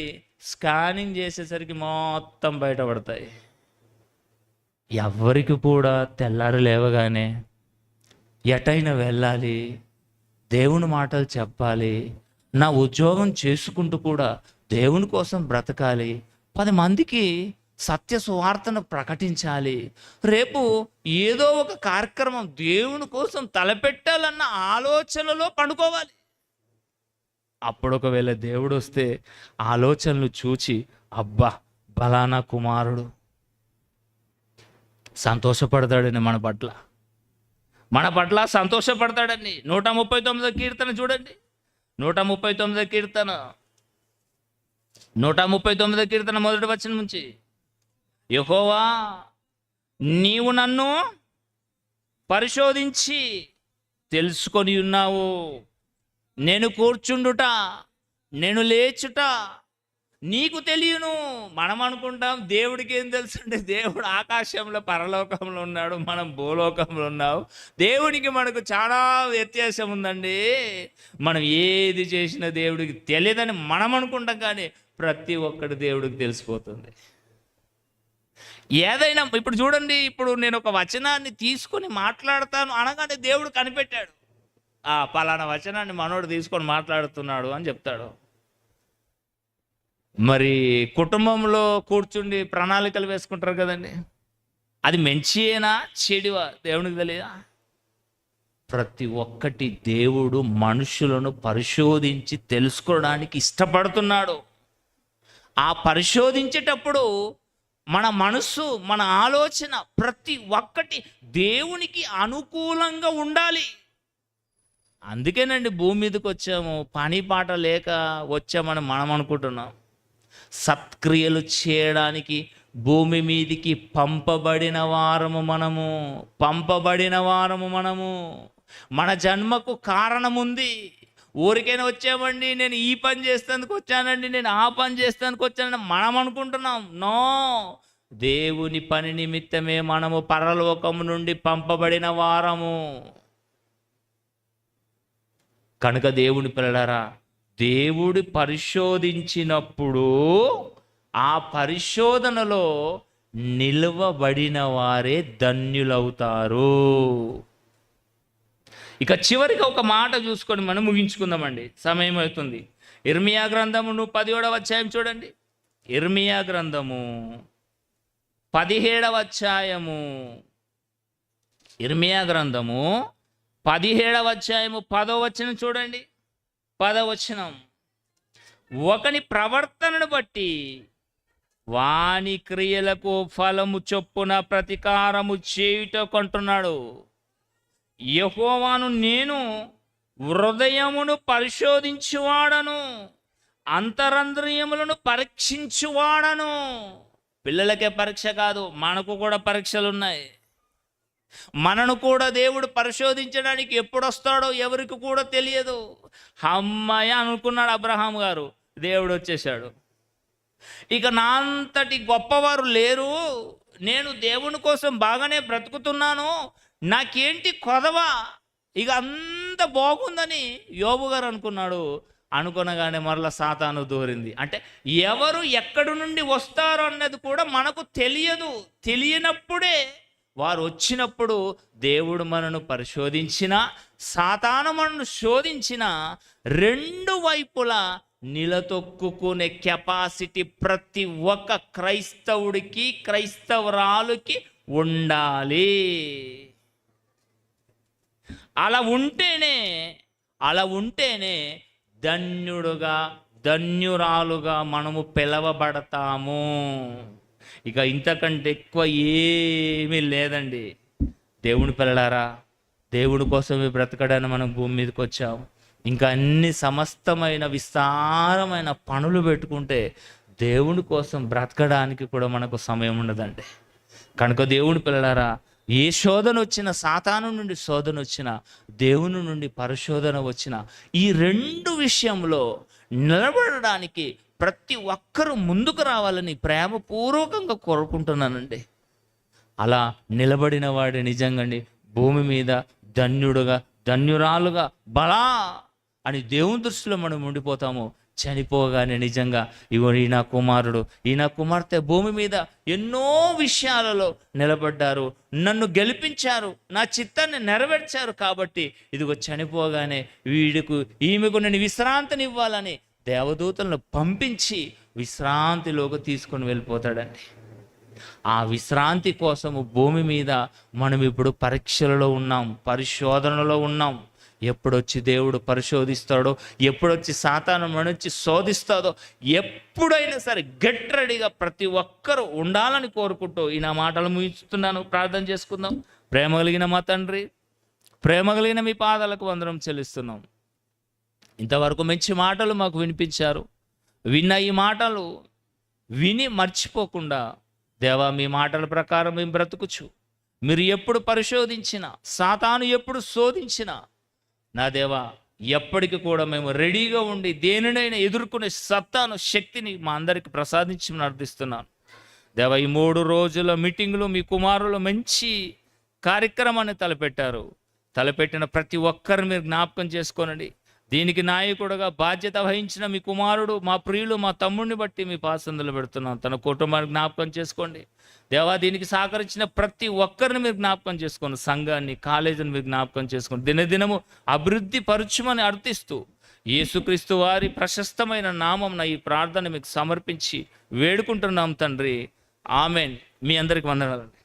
స్కానింగ్ చేసేసరికి మొత్తం బయటపడతాయి. ఎవరికి కూడా తెల్లారి లేవగానే ఎటైనా వెళ్ళాలి, దేవుని మాటలు చెప్పాలి, నా ఉద్యోగం చేసుకుంటూ కూడా దేవుని కోసం బ్రతకాలి, 10 మందికి సత్య సువార్తను ప్రకటించాలి, రేపు ఏదో ఒక కార్యక్రమం దేవుని కోసం తలపెట్టాలన్న ఆలోచనలో పండుకోవాలి. అప్పుడు ఒకవేళ దేవుడు వస్తే ఆలోచనలు చూచి అబ్బా బలానా కుమారుడు సంతోషపడతాడని మన పట్ల సంతోషపడతాడని. 139వ కీర్తన చూడండి. 139వ కీర్తన 139వ కీర్తన 1వ వచనం నుంచి, యెహోవా నీవు నన్ను పరిశోధించి తెలుసుకొని ఉన్నావు. నేను కూర్చుండుట, నేను లేచుట నీకు తెలియను. మనం అనుకుంటాం దేవుడికి ఏం తెలుసు అంటే దేవుడు ఆకాశంలో పరలోకంలో ఉన్నాడు, మనం భూలోకంలో ఉన్నాం. దేవునికి మనకు చాలా వ్యత్యాసం ఉందండి. మనం ఏది చేసినా దేవుడికి తెలియదని మనం అనుకుంటాం, కానీ ప్రతి ఒక్కటి దేవుడికి తెలిసిపోతుంది. ఏదైనా ఇప్పుడు చూడండి, ఇప్పుడు నేను ఒక వచనాన్ని తీసుకొని మాట్లాడతాను అనగానే దేవుడు కనిపెట్టాడు. పలానా వచనాన్ని మనోడు తీసుకొని మాట్లాడుతున్నాడు అని చెప్తాడు. మరి కుటుంబంలో కూర్చుండి ప్రణాళికలు వేసుకుంటారు కదండి, అది మంచియేనా చెడువా దేవునికి తెలియదా? ప్రతి ఒక్కటి దేవుడు మనుషులను పరిశోధించి తెలుసుకోవడానికి ఇష్టపడుతున్నాడు. ఆ పరిశోధించేటప్పుడు మన మనస్సు, మన ఆలోచన ప్రతి ఒక్కటి దేవునికి అనుకూలంగా ఉండాలి. అందుకేనండి భూమి మీదకి వచ్చాము, పని పాట లేక వచ్చామని మనం అనుకుంటున్నాం. సత్క్రియలు చేయడానికి భూమి మీదికి పంపబడిన వారము మనము. మన జన్మకు కారణం ఉంది. ఊరికైనా వచ్చామండి, నేను ఈ పని చేస్తానికి వచ్చానండి, నేను ఆ పని చేస్తానికి వచ్చానని మనం అనుకుంటున్నాం. నో, దేవుని పని నిమిత్తమే మనము పరలోకము నుండి పంపబడిన వారము. కనుక దేవుని పిల్లలారా, దేవుడు పరిశోధించినప్పుడు ఆ పరిశోధనలో నిలవబడిన వారే ధన్యులవుతారు. ఇక చివరికి ఒక మాట చూసుకొని మనం ముగించుకుందామండి, సమయం అవుతుంది. ఇర్మియా గ్రంథము 17వ అధ్యాయం చూడండి. ఇర్మియా గ్రంథము 17వ అధ్యాయము, ఇర్మియా గ్రంథము 17వ అధ్యాయము 10వ వచనం చూడండి. 10వ వచనం, ఒకని ప్రవర్తనను బట్టి వాని క్రియలకు ఫలము చొప్పున ప్రతీకారము చేయుటకుంటున్నాడు. యెహోవాను నేను హృదయమును పరిశోధించువాడను, అంతరంద్రియములను పరీక్షించువాడను. పిల్లలకే పరీక్ష కాదు, మనకు కూడా పరీక్షలు ఉన్నాయి. మనను కూడా దేవుడు పరిశోధించడానికి ఎప్పుడు వస్తాడో ఎవరికి కూడా తెలియదు. అమ్మాయి అనుకున్నాడు అబ్రహాం గారు, దేవుడు వచ్చేసాడు. ఇక నా అంతటి గొప్పవారు లేరు, నేను దేవుని కోసం బాగానే బ్రతుకుతున్నాను, నాకేంటి కొదవా, ఇక అంత బాగుందని యోబు గారు అనుకున్నాడు. అనుకునగానే మరలా సాతాను దూరింది. అంటే ఎవరు ఎక్కడి నుండి వస్తారో అన్నది కూడా మనకు తెలియనప్పుడే వారు వచ్చినప్పుడు దేవుడు మనను పరిశోధించిన, సాతాను మనను శోధించిన, రెండు వైపులా నిలతొక్కునే కెపాసిటీ ప్రతి ఒక్క క్రైస్తవుడికి, క్రైస్తవురాలుకి ఉండాలి. అలా ఉంటేనే ధన్యుడుగా, ధన్యురాలుగా మనము పిలవబడతాము. ఇక ఇంతకంటే ఎక్కువ ఏమీ లేదండి. దేవుని పిల్లలారా, దేవుడి కోసమే బ్రతకడానికి మనం భూమి మీదకి వచ్చాము. ఇంకా అన్ని సమస్తమైన విస్తారమైన పనులు పెట్టుకుంటే దేవుని కోసం బ్రతకడానికి కూడా మనకు సమయం ఉండదండి. కనుక దేవుని పిల్లలారా, ఏ శోధన వచ్చినా, సాతాను నుండి శోధన వచ్చినా, దేవుని నుండి పరిశోధన వచ్చినా, ఈ రెండు విషయంలో నిలబడడానికి ప్రతి ఒక్కరూ ముందుకు రావాలని ప్రేమపూర్వకంగా కోరుకుంటున్నానండి. అలా నిలబడిన వాడే నిజంగా భూమి మీద ధన్యుడుగా, ధన్యురాలుగా బలా అని దేవుని దృష్టిలో మనం ఉండిపోతాము. చనిపోగానే నిజంగా ఇగో ఈ నా కుమారుడు, ఈ నా కుమార్తె భూమి మీద ఎన్నో విషయాలలో నిలబడ్డారు, నన్ను గెలిపించారు, నా చిత్తాన్ని నెరవేర్చారు, కాబట్టి ఇదిగో చనిపోగానే ఈమెకు నేను విశ్రాంతినివ్వాలని దేవదూతలను పంపించి విశ్రాంతిలోకి తీసుకొని వెళ్ళిపోతాడండి. ఆ విశ్రాంతి కోసము భూమి మీద మనం ఇప్పుడు పరీక్షలలో ఉన్నాం, పరిశోధనలో ఉన్నాం. ఎప్పుడొచ్చి దేవుడు పరిశోధిస్తాడో, ఎప్పుడొచ్చి సాతాను మనొచ్చి శోధిస్తాడో, ఎప్పుడైనా సరే గెట్ రెడీగా ప్రతి ఒక్కరూ ఉండాలని కోరుకుంటూ ఈ నా మాటలు ముగిస్తున్నాను. ప్రార్థన చేసుకుందాం. ప్రేమ కలిగిన మా తండ్రి, ప్రేమ కలిగిన మీ పాదాలకు వందనం చెల్లిస్తున్నాం. ఇంతవరకు మంచి మాటలు మాకు వినిపించారు. విన్న ఈ మాటలు విని మర్చిపోకుండా దేవా, మీ మాటల ప్రకారం మేము బ్రతుకుచు, మీరు ఎప్పుడు పరిశోధించినా, సాతాను ఎప్పుడు శోధించినా, నా దేవా ఎప్పటికి కూడా మేము రెడీగా ఉండి దేనినైనా ఎదుర్కొనే సత్తాను, శక్తిని మా అందరికి ప్రసాదించి ప్రార్థిస్తున్నాను. దేవా, ఈ 3 రోజుల మీటింగులో మీ కుమారులు మంచి కార్యక్రమాన్ని తలపెట్టిన ప్రతి ఒక్కరిని మీరు జ్ఞాపకం చేసుకోనండి. దీనికి నాయకుడుగా బాధ్యత వహించిన మీ కుమారుడు, మా ప్రియులు, మా తమ్ముడిని బట్టి మీ పాసందులు పెడుతున్నాం. తన కుటుంబాన్ని జ్ఞాపకం చేసుకోండి దేవా. దీనికి సహకరించిన ప్రతి ఒక్కరిని మీరు జ్ఞాపకం చేసుకోండి. సంఘాన్ని, కాలేజీని మీరు జ్ఞాపకం చేసుకోండి. దినదినము అభివృద్ధి పరచుమని అర్థిస్తూ యేసుక్రీస్తు వారి ప్రశస్తమైన నామం ఈ ప్రార్థన మీకు సమర్పించి వేడుకుంటున్నాం తండ్రి. ఆమెన్. మీ అందరికి వందనాలండి.